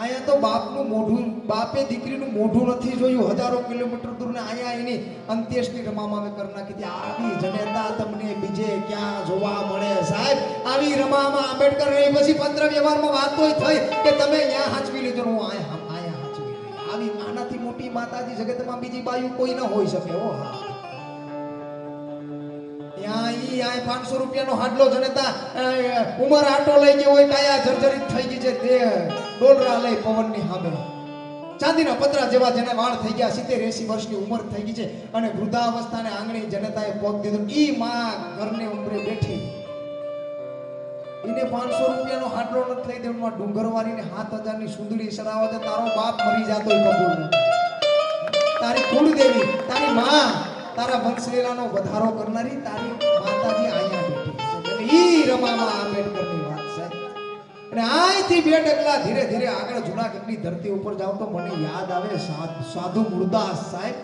અહીંયા તો બાપનું મોઢું, બાપે દીકરીનું મોઢું નથી જોયું હજારો કિલોમીટર દૂર ને અહીંયા એની અંત્યેષ્ટિ રમામાં કરી નાખી હતી. આવી જનેતા તમને બીજે ક્યાં જોવા મળે સાહેબ? આવી રમામાં આંબેડકર રહી પછી પત્ર વ્યવહારમાં વાત તો થઈ કે તમે અહીંયા હાચવી લીધો, હું અહીંયા હાચવી લીધી. આવી આનાથી મોટી માતાજી જગતમાં બીજી બાયુ કોઈ ન હોઈ શકે. ઓ હા, 500 રૂપિયાનો હાડલો જનેતા ઉમર આટો લઈ ગયો હોય, કાયા જર્જરિત થઈ ગઈ છે, તે ડોલરા લઈ પવનની સામે, ચાંદીના પતરા જેવા જેને વાળ થઈ ગયા, 70-80 વર્ષની ઉંમર થઈ ગઈ છે અને વૃદ્ધાવસ્થાને આંગણે જનતાએ પગ દીધો. ઈ માં ઘરને ઉંમરે બેઠી, એને 500 રૂપિયાનો હાડલો નથી લઈ દેવાનો. ડુંગરવાળીને 7000ની સુંદરી સડાવો તો તારો બાપ મરી જાતો કબૂલ નથી. તારી કુળદેવી, તારી માં, તારા વંશલીલાનો વધારો કરનારી તારી માતાજી અહીંયા બેઠી છે. ઈ રમામાં આંબેડકરની વાત સાહેબ. અને અહીંથી 2 ડગલા ધીરે ધીરે આગળ જૂનાગઢની ધરતી ઉપર જાવ તો મને યાદ આવે સાધુ મુરદાસ સાહેબ.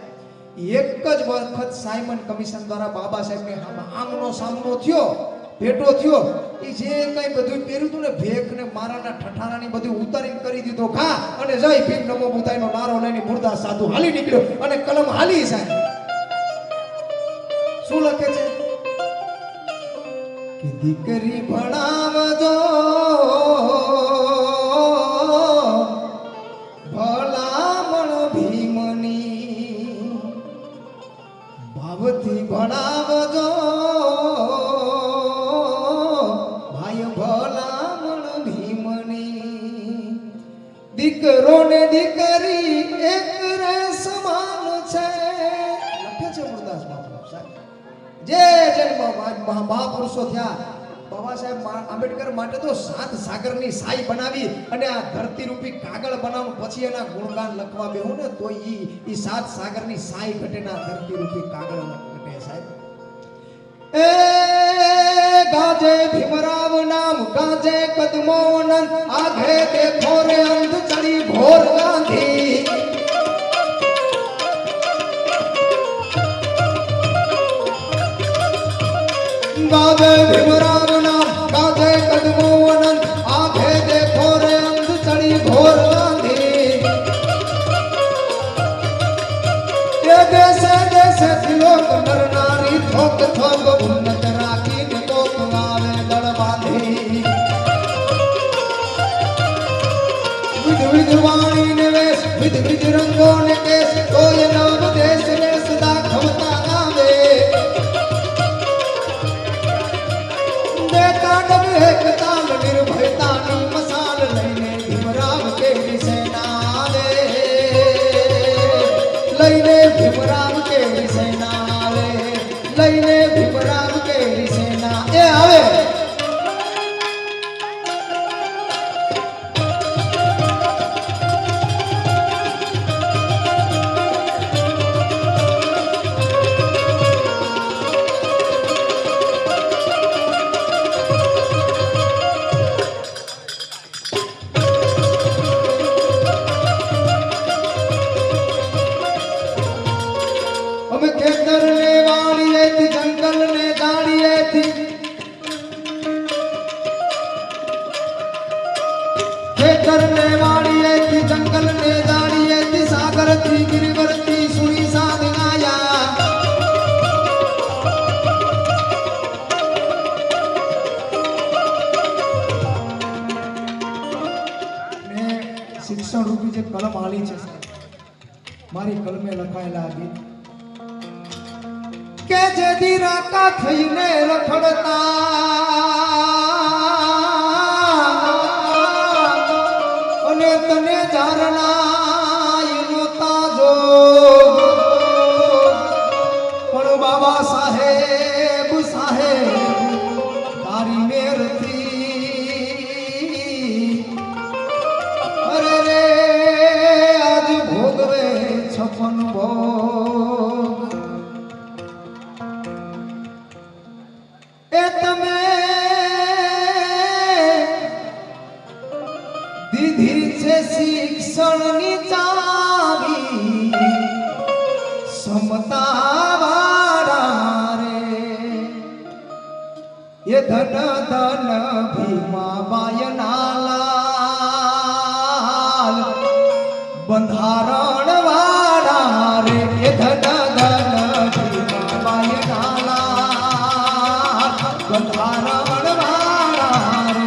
એક જ વખત સાયમન કમિશન દ્વારા બાબા સાહેબને આમનો સામનો થયો, ભેટો થયો. એ જે કઈ બધું પહેર્યું હતું ને, ભેખ ને મારાના ઠઠારાની બધું ઉતારીને કરી દીધો ખા અને જય ભીમ નમો બુદ્ધાયનો નારો લઈને મુરદાસ સાધુ હાલી નીકળ્યો અને કલમ હાલી સાહેબ. શું લખે છે કે દીકરી ભણાવજો ભલામણ ભીમની, ભાવથી ભણાવજો ભાઈ ભલામણ ભીમની. દીકરો ને દીકરી એક રે સમાન છે, લખે છે મુરદાસ બાપુ સાહેબ. જે મહાપુરુષો થયા બાબા સાહેબ આંબેડકર માટે તો 7 સાગરની સાઈ બનાવી અને આ ધરતી રૂપી કાગળ બનાવવું, પછી એના ગુણગાન લખવા બેહું ને તો ઈ 7 સાગરની સાઈ ઘટે ના ધરતી રૂપી કાગળ ઘટે સાહેબ. એ ગાજે ભીમરાવ નામ ગાજે કદમો નંદ, આઘે દેખો રે અંધ ચડી ભોર ગાંધી. गाजे भीमराव नाम गाजे कदमो अनंत, आगे देखो रे अंध चढ़ी घोर गांधी. ये देशे देशे तिलोक नर नारी थोक थोक उन्नत राखी ने कोक आवे दड़ बांधी. विध विध वाणी ने वेश विध विध रंगों ने केश, तो ये नव देश ने सदा खमता गावे. એકતાલ નિર્ભયતાની મસાલ લઈને ભીમરાવ કેવી સેના આવે, લઈને ભીમરાવ કેવી સેના આવે, લઈને ભીમરાવ કેવી સેના એ આવે. મારી કલમે લખાયેલા ગીત કે જેદી રાકા થઈને રખડતા અને તને જારના એનો તાજો પણ બાબા સાહેબ તારી મેરથી અરે રે આજ ભોગવે છપન ભોગ એ તમે દીધી છે શિક્ષણની ચાવી સમતા વાળા રે એ ધન ધન ભીમા બાયના લાલ બંધારણ વાળા રે એ ધન ધન ભીમા બાયના લાલ બંધારણ વાળા રે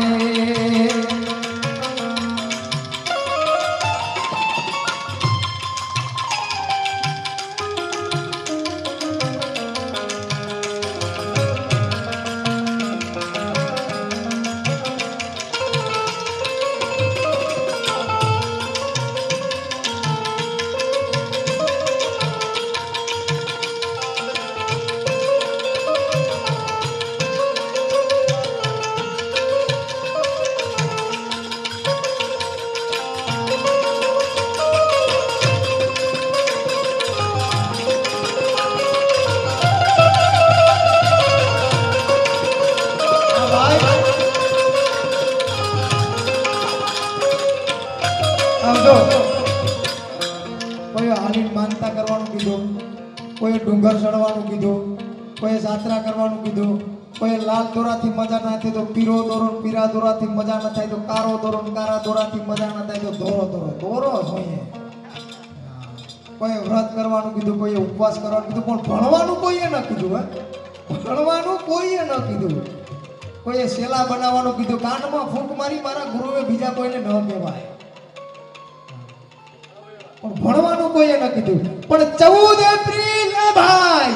કોઈ હાલીન માનતા કરવાનું કીધું, કોઈ ડુંગર ચડવાનું કીધું, કોઈ જાત્રા કરવાનું કીધું, કોઈ લાલ દોરાથી મજા ના થાય તો પીરો દોરો, પીરા દોરાથી મજા ના થાય તો કારો દોરો, કારા દોરાથી મજા ના થાય તો દોરો જોઈએ. કોઈ વ્રત કરવાનું કીધું, કોઈ ઉપવાસ કરવાનું કીધું, પણ ભણવાનું કોઈએ ન કીધું. ભણવાનું કોઈએ ન કીધું. કોઈએ શેલા બનાવવાનું કીધું. કાનમાં ફૂંક મારી મારા ગુરુએ બીજા કોઈને ન કહેવાય, પણ ભણવાનું કોઈએ ન કીધું. પણ 14 એપ્રિલ ભાઈ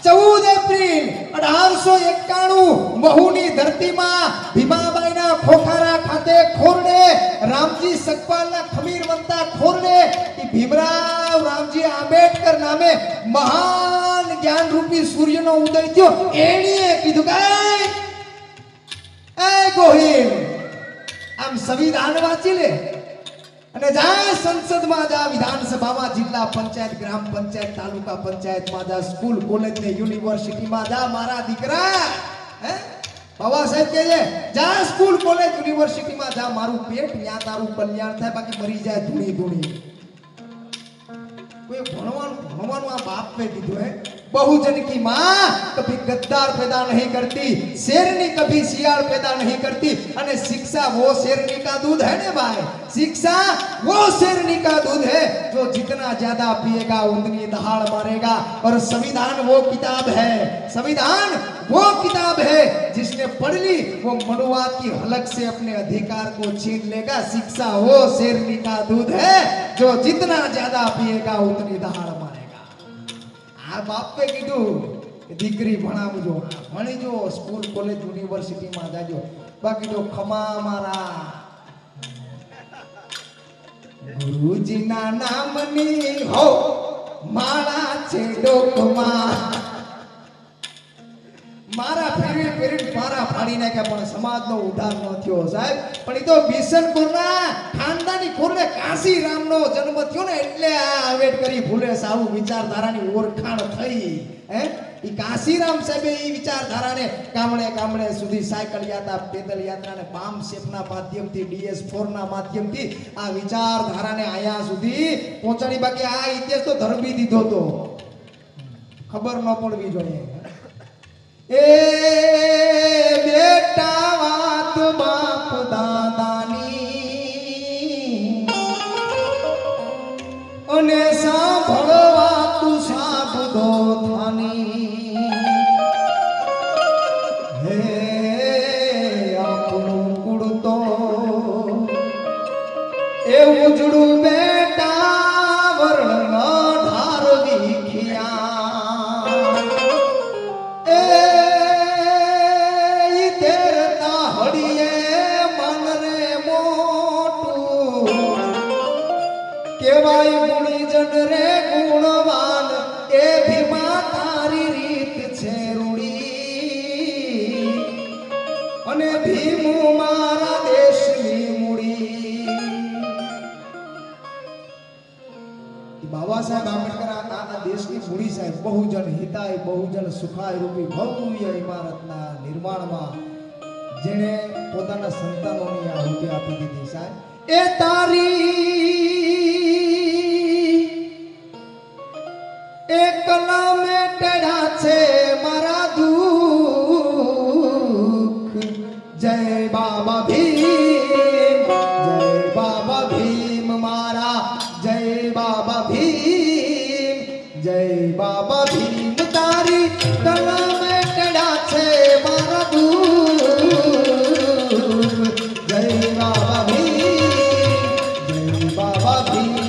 14 એપ્રિલ 1891 મહુની ધરતીમાં ભીમાબાઈના ખોખારા ખાતે ખોરડે રામજી સગપાલના ખમીર બનતા ખોરડે ભીમરાવ રામજી આંબેડકર નામે મહાન જ્ઞાન રૂપી સૂર્યનો ઉદય થયો. એણીએ કીધું કે એ ગોહિલ આમ સંવિધાન વાંચી લે અને જા સંસદમાં જા, વિધાનસભામાં, જિલ્લા પંચાયત, ગ્રામ પંચાયત, તાલુકા પંચાયતમાં જા, સ્કૂલ કોલેજ ને યુનિવર્સિટીમાં જા મારા દીકરા. હે બાબા સાહેબ કહે છે જા સ્કૂલ કોલેજ યુનિવર્સિટીમાં જા, મારું પેટ ત્યાં તારું કલ્યાણ થાય, બાકી મરી જાય ધૂણી ધૂણી. કોઈ ભણવાનું આ બાપ ને કીધું. હે बहुजन की माँ कभी गद्दार पैदा नहीं करती, शेरनी कभी सियार पैदा नहीं करती. અને शिक्षा वो शेरनी का दूध है ने भाई, शिक्षा वो शेरनी का दूध है जो जितना ज्यादा पिएगा उतनी दहाड़ मारेगा. और संविधान वो किताब है, संविधान वो किताब है जिसने पढ़ ली वो मनुवाद की हलक से अपने अधिकार को छीन लेगा. शिक्षा वो शेरनी का दूध है जो जितना ज्यादा पिएगा उतनी दहाड़ मारेगा. આ બાપે કીધું કે દીકરી ભણાવજો, ભણીજો, સ્કૂલ કોલેજ યુનિવર્સિટીમાં જાજો, બાકી તો ખમા મારા ગુરુજીના નામની હો માળા છે ડોકમાં. મારા ફેરી મારા ફાડી નાખ્યા પણ સમાજનો ઉદ્ધાર ન થયો સાહેબ. પણ એ તો બિશનપુરના ખાનદાની ખોરડે કાશીરામનો જન્મ થયો ને એટલે આ આંબેડકરી ફૂલે સાવ વિચારધારાની ઓળખાણ થઈ. હે ઈ કાશીરામ સાહેબે ઈ વિચારધારાને ગામડે ગામડે સુધી સાયકલ યાત્રા, પેદલ યાત્રાને પામ શેપના માધ્યમથી, DS4 ના માધ્યમથી આ વિચારધારાને આયા સુધી પહોંચાડી. બાકી આ ઇતિહાસ તો ધરબી દીધો તો ખબર ન પડવી જોઈએ. એ બેટા વાત બાપ દાદાની અને સાંભળવા તું સાંભળો થાની. હે આપણું કુડતો એ ઉજળું બેટા વર્ણ બાબા સાહેબ આંબેડકર આ દેશની મૂડી સાહેબ બહુજન હિતાય બહુજન સુખાય રૂપી ભવ્ય ઇમારતના નિર્માણમાં જેણે પોતાના સંતાનોની આહુતિ આપી દીધી સાહેબ એ તારી એ કલમે ટેઢા છે મારા દુઃખ જય બાબા ભીમ મારા જય બાબા ભીમ તારી કલમે ટેઢા છે મારા દુઃખ જય બાબા ભીમ જય બાબા ભીમ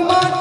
માર્ચ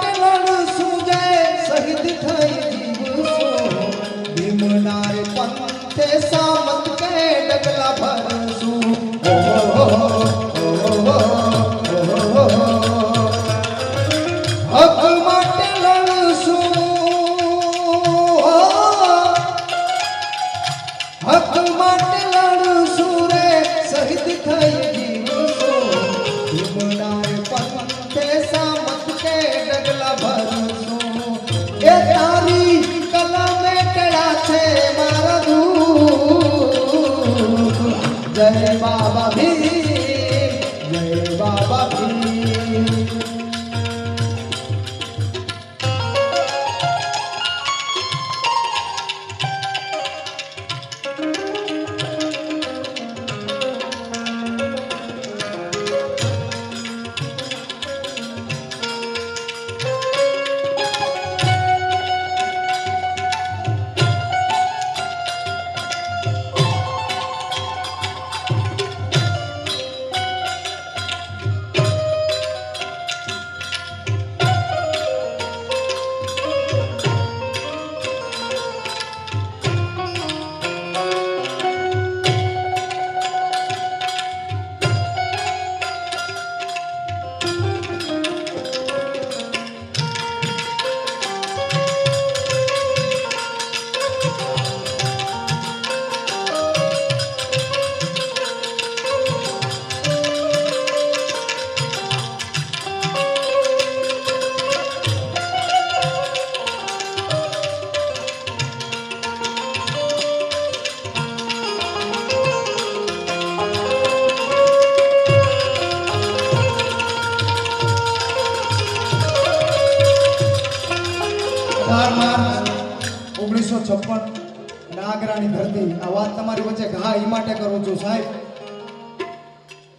1956 નાગરાની ધરતી આ વાત તમારી વચ્ચે ઘા ઈ માટે કરું છું સાહેબ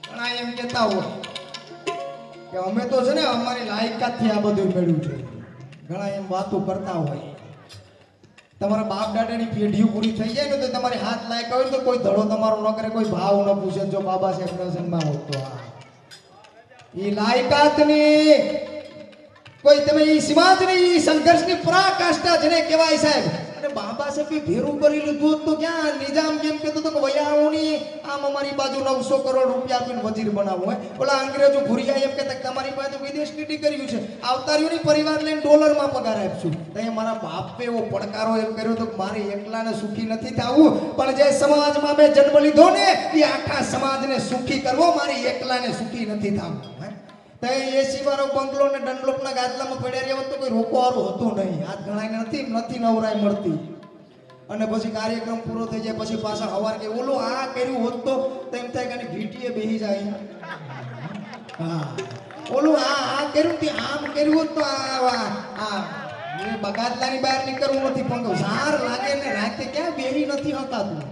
ઘણા એમ કહેતા હોય કે અમે તો છે ને અમારી લાયકાતથી આ બધું મેળવ્યું છે ઘણા એમ વાતો કરતા હોય તમારા બાપ દાદાની પેઢીઓ પૂરી થઈ જાય ને તો તમારી હાથ લાયક હોય તો કોઈ ધડો તમારો ન કરે કોઈ ભાવ ન પૂછે જો બાબા સાહેબ ના જન્મમાં હોત તો આ ઈ લાયકાતની કોઈ તમે ઈ સમાજની ઈ સંઘર્ષની પરાકાષ્ઠા જેને કહેવાય સાહેબ અને બાબા સાહેબે ભેરું કરી લીધું હોત તો ક્યાં નિજામ કેમ કહેતો હતો કે વયાઓની આમ અમારી બાજુ 900 કરોડ રૂપિયા આપીને વજીર બનાવવું હોય. ઓલા અંગ્રેજો ભૂરિયા એમ કહેતા કે તમારી પાસે વિદેશની ડિગ્રી છે, આવતારીઓની પરિવાર લઈને ડોલરમાં પગાર આપશું. તો એ મારા બાપે એવો પડકારો એમ કર્યો તો મારે એકલાને સુખી નથી થવું, પણ જે સમાજમાં મેં જન્મ લીધો ને એ આખા સમાજને સુખી કરવો, મારે એકલાને સુખી નથી થવું. તો એસી વાળો બંગલો ને ડનલોપના ગાદલામાં પડ્યા રહ્યા તો કોઈ રોકવાળું હતું નહીં. હાથ ગણાઈને નથી નવરાય મળતી. અને પછી કાર્યક્રમ પૂરો થઈ જાય પછી પાછા હવાર કે ઓલું આ કર્યું હોત તો એમ થાય કે ઘીટીએ બેસી જાય. હા ઓલું આ કર્યું તે આમ કર્યું હોત તો આ બગાદલાની બહાર નીકળવું નથી પણ ઝાર લાગે ને રાતે ક્યાં બેહી નથી હકાતું.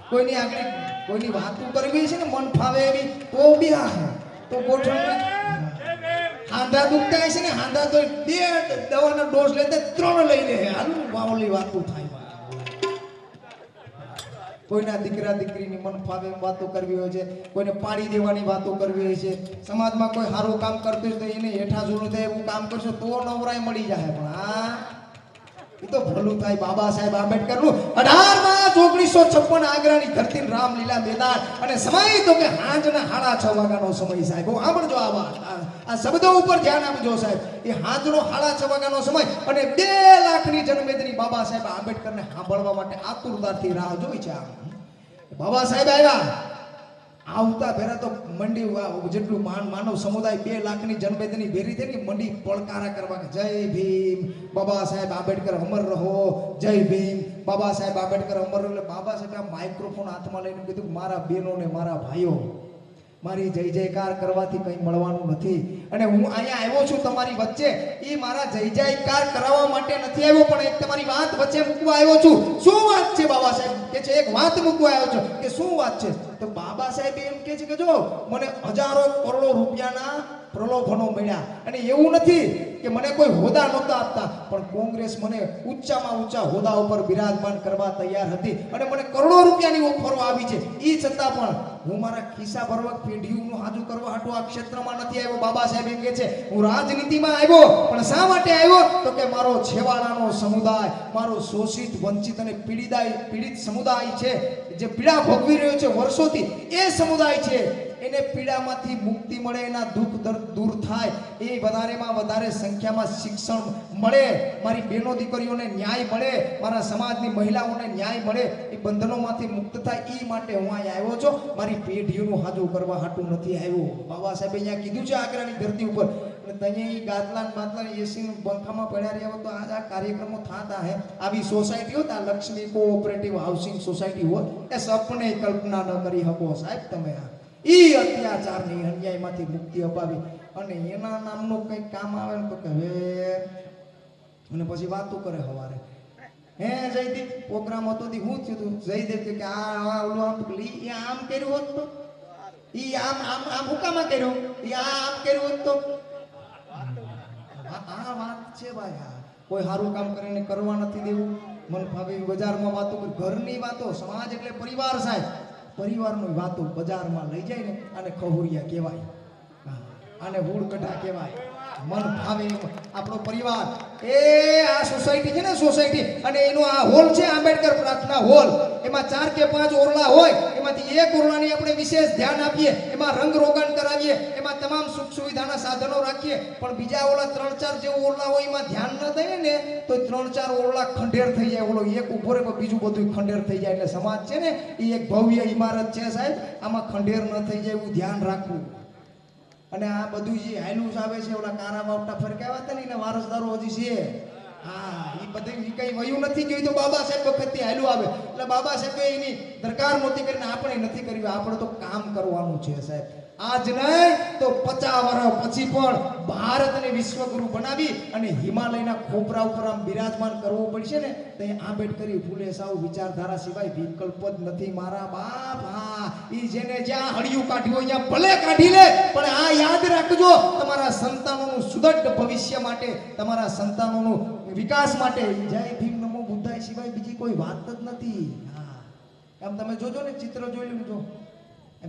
કોઈની આગળ કોઈની વાતો કરવી છે ને મન ફાવે એવી તો બિહા હે તો ગોઠણ હાંધા દુખતા છે ને હાંધા તો 2 દવાના ડોઝ લેતે 3 લઈ લે. હાલું વાવલી વાતો થાય. કોઈના દીકરા દીકરીની મન ફાવે એમ વાતો કરવી હોય છે, કોઈને પાડી દેવાની વાતો કરવી હોય છે. સમાજમાં કોઈ સારું કામ કરતું હોય તો એને હેઠા જોડું થાય એવું કામ કરશો તો નવરાય મળી જાય. પણ આ એ તો ભલું થાય. બાબા સાહેબ આંબેડકરનું 18 માર્ચ 1956 આગ્રાની ધરતી રામલીલા મેદાન અને સમય તો કે હાંજના 6:30 વાગ્યાનો સમય. સાહેબ સાંભળજો આ શબ્દો ઉપર ધ્યાન આપજો સાહેબ. એ હાંજનો 6:30 વાગ્યાનો સમય અને 2 લાખની જનમેદની બાબા સાહેબ આંબેડકરને સાંભળવા માટે આતુરતાથી રાહ જોઈ છે. બાબા સાહેબ આવ્યા, આવતા ભેરા તો મંડી જેટલું માનવ સમુદાય 2 લાખની જનમેદની ભેરી થઈને મંડી પડકારા કરવા કે જય ભીમ, બાબા સાહેબ આંબેડકર અમર રહો, જય ભીમ, બાબા સાહેબ આંબેડકર અમર રહો. એટલે બાબા સાહેબે આ માઇક્રોફોન હાથમાં લઈને કીધું મારા બહેનો ને મારા ભાઈઓ, મારી જય જયકાર કરવાથી કંઈ મળવાનું નથી. અને હું અહીંયા આવ્યો છું તમારી વચ્ચે એ મારા જય જયકાર કરાવવા માટે નથી આવ્યો, પણ એક તમારી વાત વચ્ચે મૂકવા આવ્યો છું. શું વાત છે બાબા સાહેબ કે છે? એક વાત મૂકવા આવ્યો છું કે શું વાત છે? તો બાબા સાહેબ એમ કહે છે કે જો મને હજારો કરોડો રૂપિયાના પ્રલોભનો મળ્યા અને એવું નથી કે મને કોઈ હોદ્દા નહોતા આપતા, પણ કોંગ્રેસ મને ઊંચામાં ઊંચા હોદ્દા ઉપર બિરાજમાન કરવા તૈયાર હતી અને મને કરોડો રૂપિયાની ઓફરો આવી છે. એ છતાં પણ હું મારા ખિસ્સા ભરવા પેઢીઓનું હાજુ કરવા હાટું આ ક્ષેત્રમાં નથી આવ્યો. બાબા સાહેબ એમ કહે છે હું રાજનીતિમાં આવ્યો, પણ શા માટે આવ્યો? તો કે મારો છેવાડાનો સમુદાય, મારો શોષિત વંચિત અને પીડિત સમુદાય છે જે પીડા ભોગવી રહ્યો છે વર્ષોથી, એ સમુદાય છે એને પીડામાંથી મુક્તિ મળે, એના દુઃખ દર્દ દૂર થાય, એ વધારેમાં વધારે સંખ્યામાં શિક્ષણ મળે, મારી બહેનો દીકરીઓને ન્યાય મળે, મારા સમાજની મહિલાઓને ન્યાય મળે, એ બંધનોમાંથી મુક્ત થાય, એ માટે હું અહીંયા આવ્યો છું. મારી પેઢીઓનું હાજુ કરવા હાટું નથી આવ્યો. બાબા સાહેબે અહીંયા કીધું છે આગ્રાની ધરતી ઉપર. અને ત્યાં ગાદલા બાદલા એસી પંખામાં પડ્યા રહ્યા હોય તો આ કાર્યક્રમો થતા હે. આવી સોસાયટી હોત, આ લક્ષ્મી કોઓપરેટિવ હાઉસિંગ સોસાયટી હોત, એ સપને કલ્પના ન કરી શકો સાહેબ તમે. આ ઈ અત્યાચારની અન્યાયમાંથી મુક્તિ અપાવી અને એના નામનું કંઈક કામ આવે ને તો કે હવે અને પછી વાતો કરે હવારે. હે જયદીપ પ્રોગ્રામ હતો તી હું થયું તું? જયદીપ કે આ ઓલું આમ ઈ આમ કર્યું હોત તો, ઈ આમ આમ આમ હુકામાં કર્યું, ઈ આમ કર્યું હોત તો. આ વાત છે ભાઈ. આ કોઈ સારું કામ કરીને કરવા નથી દેવું, મન ફાવે બજારમાં વાતો, ઘરની વાતો. સમાજ એટલે પરિવાર સાહેબ, પરિવારની વાતો બજારમાં લઈ જાય ને આને ખહુરિયા કહેવાય, આને હુડકઢા કહેવાય. મન ફાવે આપણો પરિવાર એ આ સોસાયટી છે ને સોસાયટી, અને એનો આ હોલ છે આંબેડકર પ્રાર્થના હોલ. એમાં 4 કે 5 ઓરડા હોય, એમાંથી એક ઓરડાની આપણે વિશેષ ધ્યાન આપીએ, એમાં રંગ રોગન કરાવીએ, એમાં તમામ સુખ સુવિધાના સાધનો રાખીએ. પણ બીજા ઓલા 3-4 જે ઓરડા હોય એમાં ધ્યાન ન દઈએ ને તો 3-4 ઓરડા ખંડેર થઈ જાય. ઓલો એક ઉભો રહે બીજું બધું ખંડેર થઈ જાય. એટલે સમાજ છે ને એ એક ભવ્ય ઇમારત છે સાહેબ, આમાં ખંડેર ન થઈ જાય એવું ધ્યાન રાખવું. અને આ બધું જે હાયલું આવે છે ઓલા કારા બાવટા ફરકાવ્યા હતા ને એના વારસદારો હજી છે. હા એ બધું કઈ વયું નથી ગયું તો બાબા સાહેબ વખતથી હાયલું આવે. એટલે બાબા સાહેબે એની દરકાર નહોતી કરીને આપણે નથી કર્યું. આપણે તો કામ કરવાનું છે સાહેબ. આજ નહીં તો 50 વર્ષ પછી પણ ભારતને વિશ્વગુરુ બનાવી અને હિમાલયના ખોપરા ઉપર આમ બિરાજમાન કરવું પડશે ને તો આંબેડકરી ફૂલે સાવ વિચારધારા સિવાય વિકલ્પ જ નથી મારા બાપ. હા ઈ જેને જ્યાં હળિયું કાઢ્યું ત્યાં ભલે કાઢી લે, પણ આ યાદ રાખજો તમારા સંતાનોનું સુદૃઢ ભવિષ્ય માટે, તમારા સંતાનોનું વિકાસ માટે જય ભીમ નમો બુદ્ધાય સિવાય બીજી કોઈ વાત જ નથી. હા આમ તમે જોજો ને ચિત્ર જોઈ લેજો.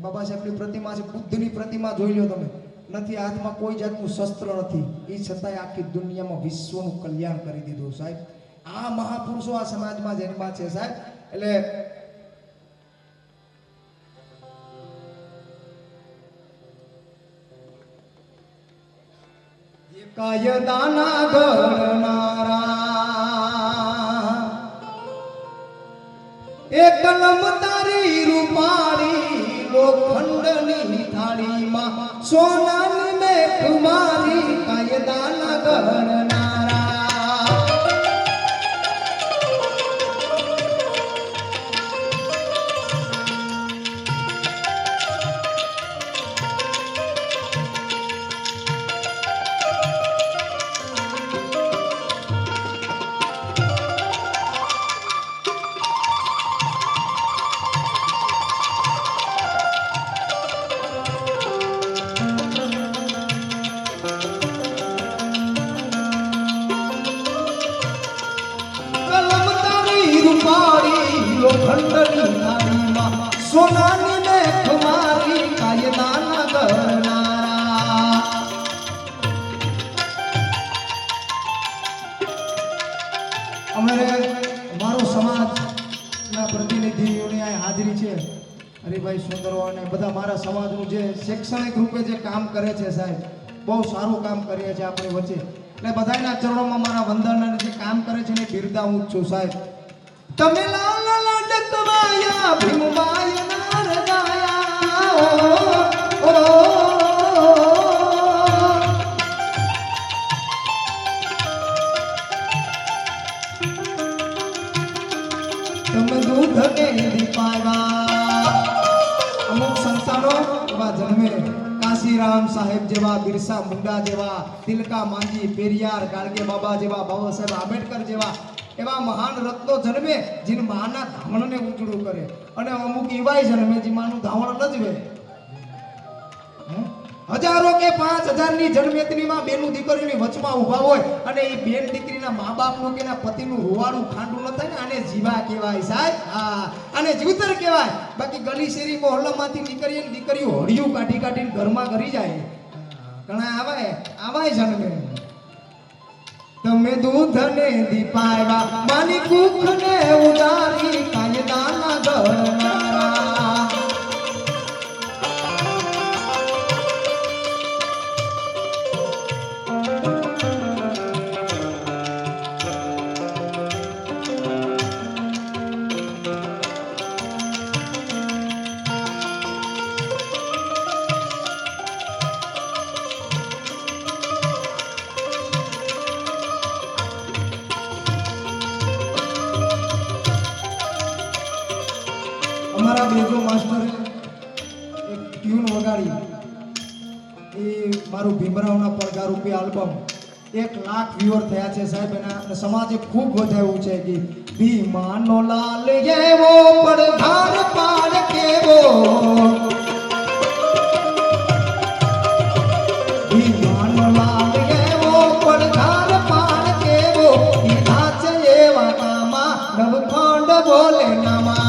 બાબા સાહેબની પ્રતિમા છે, બુદ્ધની પ્રતિમા જોઈ લો તમે. નથી હાથમાં કોઈ જાતનું શસ્ત્ર નથી, એ છતાંય આખી દુનિયામાં વિશ્વનું કલ્યાણ કરી દીધું સાહેબ. આ મહાપુરુષો આ સમાજમાં જન્મા છે સાહેબ. એટલે કાયદાના ઘડનારા એ કલમ તારી રૂપાળી લોખંડની થાળીમાં સોનાની મેઘ મારી કાયદાના ઘડનારા. સોનાની મેઘ મારી કાયદાના ઘડનારા. અમારે મારો સમાજના પ્રતિનિધિઓની આ હાજરી છે. હરિભાઈ સુંદરો અને બધા મારા સમાજનું જે શૈક્ષણિક રૂપે જે કામ કરે છે સાહેબ, બહુ સારું કામ કરીએ છીએ આપણી વચ્ચે. એટલે બધાના ચરણોમાં મારા વંદન અને જે કામ કરે છે ને બિરદાવું જ છું સાહેબ. તમે લાલ લડકવાયા ભીમબાઈ નારદાયા ઓ તમે દૂધને દીપાવ્યા. અમુક સંતાનો એવા જન્મે કાશીરામ સાહેબ જેવા, બિરસા મુંડા જેવા, તિલકા માંજી, પેરિયાર, ગાડગે બાબા જેવા, બાબા સાહેબ આંબેડકર જેવા એવા મહાન રત્નો જન્મે જીન માના ધાવણને ઉજળું કરે. અને અમુક એવાય જન્મે જે માનું ધાવણ ન જવે. હજારો કે 5000 ની જન્મેતનીમાં બેનું દીકરીની વચમાં ઊભા હોય અને એ બેન દીકરીના મા બાપનું કે એના પતિનું રૂવાડું ખાંડું ન થાય ને આને જીવા કહેવાય સાહેબ. હા, આને જીવતર કહેવાય. બાકી ગલી શેરી મોહલ્લામાંથી નીકળીએ ને દીકરીઓ હળિયું કાઢી કાઢીને ઘરમાં કરી જાય. ઘણા આવાય જન્મે. તમે દૂધને દીપાવ્યા માની કુખને ઉદારી કાયદાના ઘડનારા. અમારા બેજો માસ્ટરે એક ટ્યુન વગાડી. એ મારું ભીમરાવના પડઘા રૂપી આલ્બમ 1 લાખ વ્યુઅર થયા છે સાહેબ. એના સમાજે ખૂબ વધાવ્યું છે કે ભીમાનો લાલ એવો પડઘાર પાડ કેવો, ભીમાનો લાલ એવો પડઘાર પાડ કેવો, ઈધા છે એવા નામા નવખંડ બોલે નામા.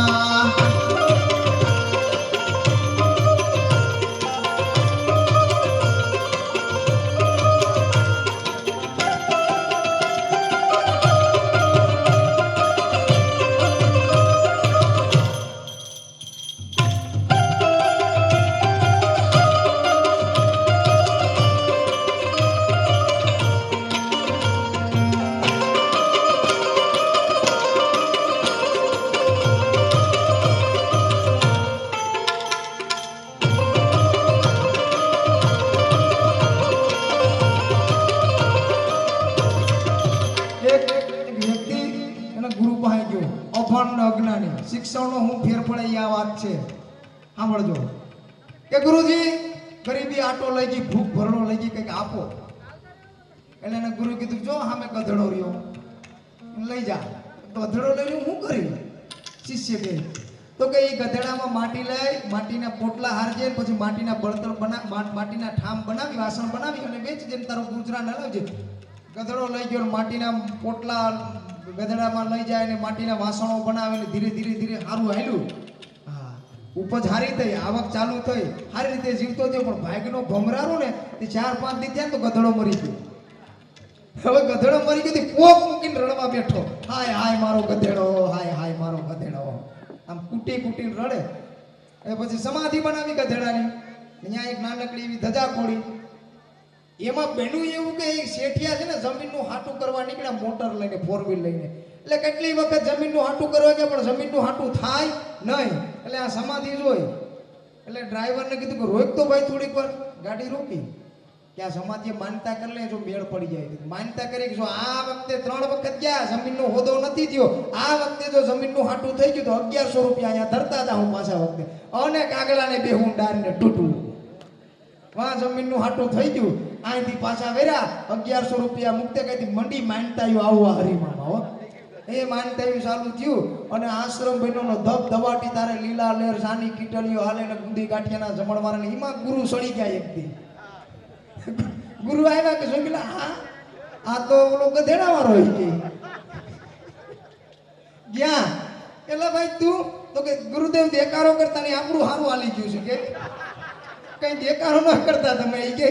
અજ્ઞાની શિક્ષણનો હું ફેર પડે આ વાત છે. સાંભળજો કે ગુરુજી ગરીબી આટો લઈ ગઈ, ભૂખ ભરણો લઈ ગઈ, કંઈક આપો. એટલે એને ગુરુ કીધું જો સામે ગધેડો રહ્યો લઈ જા. ગધેડો લઈને હું કરી શિષ્ય કે તો કે એ ગધેડામાં માટી લઈ માટીના પોટલા હારજે, પછી માટીના બળતણ માટીના ઠામ બનાવી વાસણ બનાવી અને વેચી જેમ તારો ગુજરાન હલાવજે. ગધેડો લઈ ગયો, માટીના પોટલા ગધેડામાં લઈ જાય અને માટીના વાસણો બનાવે. ધીરે ધીરે ધીરે સારું હાલ્યું. હા, ઉપજ સારી થઈ, આવક ચાલુ થઈ, સારી રીતે જીવતો થયો. પણ ભાગનો ભમરારો ને તે 4-5 દી થયા તો ગધેડો મરી ગયો. હવે ગધેડો મરી ગયો થી પોક મૂકીને રડવા બેઠો. હાય હાય મારો ગધેડો, હાય હાય મારો ગધેડો. આમ કૂટી કૂટીને રડે. એ પછી સમાધિ બનાવી ગધેડાની. અહીંયા એક નાનકડી એવી ધજા ખોડી. એમાં બન્યું એવું કે એક શેઠિયા છે ને જમીનનું હાટું કરવા નીકળ્યા મોટર લઈને, 4 વ્હીલ લઈને. એટલે કેટલી વખત જમીનનું હાટું કરવા ગયા પણ જમીનનું હાટું થાય નહીં. એટલે આ સમાધિ જોઈ એટલે ડ્રાઈવરને કીધું કે રોક તો ભાઈ થોડીક વાર. ગાડી રોકી કે આ સમાધિએ માનતા કરી લે, જો મેળ પડી જાય. માનતા કરી કે જો આ વખતે 3 વખત ગયા જમીનનો હોદો નથી થયો, આ વખતે જો જમીનનું હાટું થઈ ગયું તો 1100 રૂપિયા અહીંયા ધરતા હતા હું પાછા વખતે. અને કાગડાને બેહું ડારને તૂટું. વાં જમીનનું હાટું થઈ ગયું, અહીંથી પાછા વેર્યા 1100 રૂપિયા મુક્તે કઈથી મંડી માનતાયું આવવા હરીમાં હો. એ માનતાયું ચાલુ થયું અને આશ્રમ બહેનોનો ધબ ધબાટી તારે લીલા લેર સાની કીટલીઓ હાલે ને ગુંદી ગાંઠિયાના જમણવાળાને એમાં ગુરુ સડી ગયા એક દી. ગુરુ આવ્યા કે જોઈ આ તો ઓલો ગધેડા વાળો ગયા. એટલે ભાઈ તું તો કે ગુરુદેવ દેકારો કરતા નહીં, આપણું સારું હાલી ગયું છે કે કઈ દેકારો ન કરતા તમે એ કે.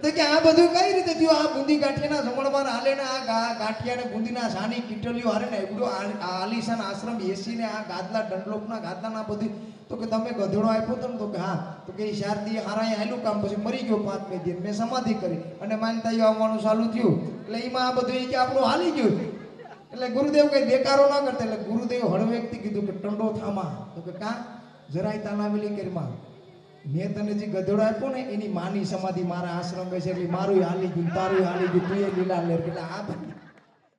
તો કે આ બધું કઈ રીતે થયું? આ બુંદી ગાંઠિયાના જમણવાર હાલે ને આ ગાંઠિયા ને બુંદીના સાની કીટલીઓ હાલે ને એવડો આલીશાન આશ્રમ એસીને આ ગાદલા દંડલોકના ગાદલાના બધી. તો કે તમે ગધેડો આપ્યો હતો ને? તો કે હા. તો કે 4 દી હારાએ હાલ્યું કામ, પછી મરી ગયો 5મે દી. મેં સમાધિ કરી અને માનતાઈઓ આવવાનું ચાલુ થયું. એટલે એમાં આ બધું કે આપણું હાલી ગયું. એટલે ગુરુદેવ કઈ દેકારો ના કરતા. એટલે ગુરુદેવ હળવેકથી કીધું કે ટંડો થામા. તો કે કા જરાય તાલાવેલી કરીમાં મેં તને જે ગધેડો આપ્યો ને એની માની સમાધિ મારા આશ્રમ છે એટલે મારું હાલી ગયું, તારું હાલી ગયું, તું એ લીલા લેર. એટલે આ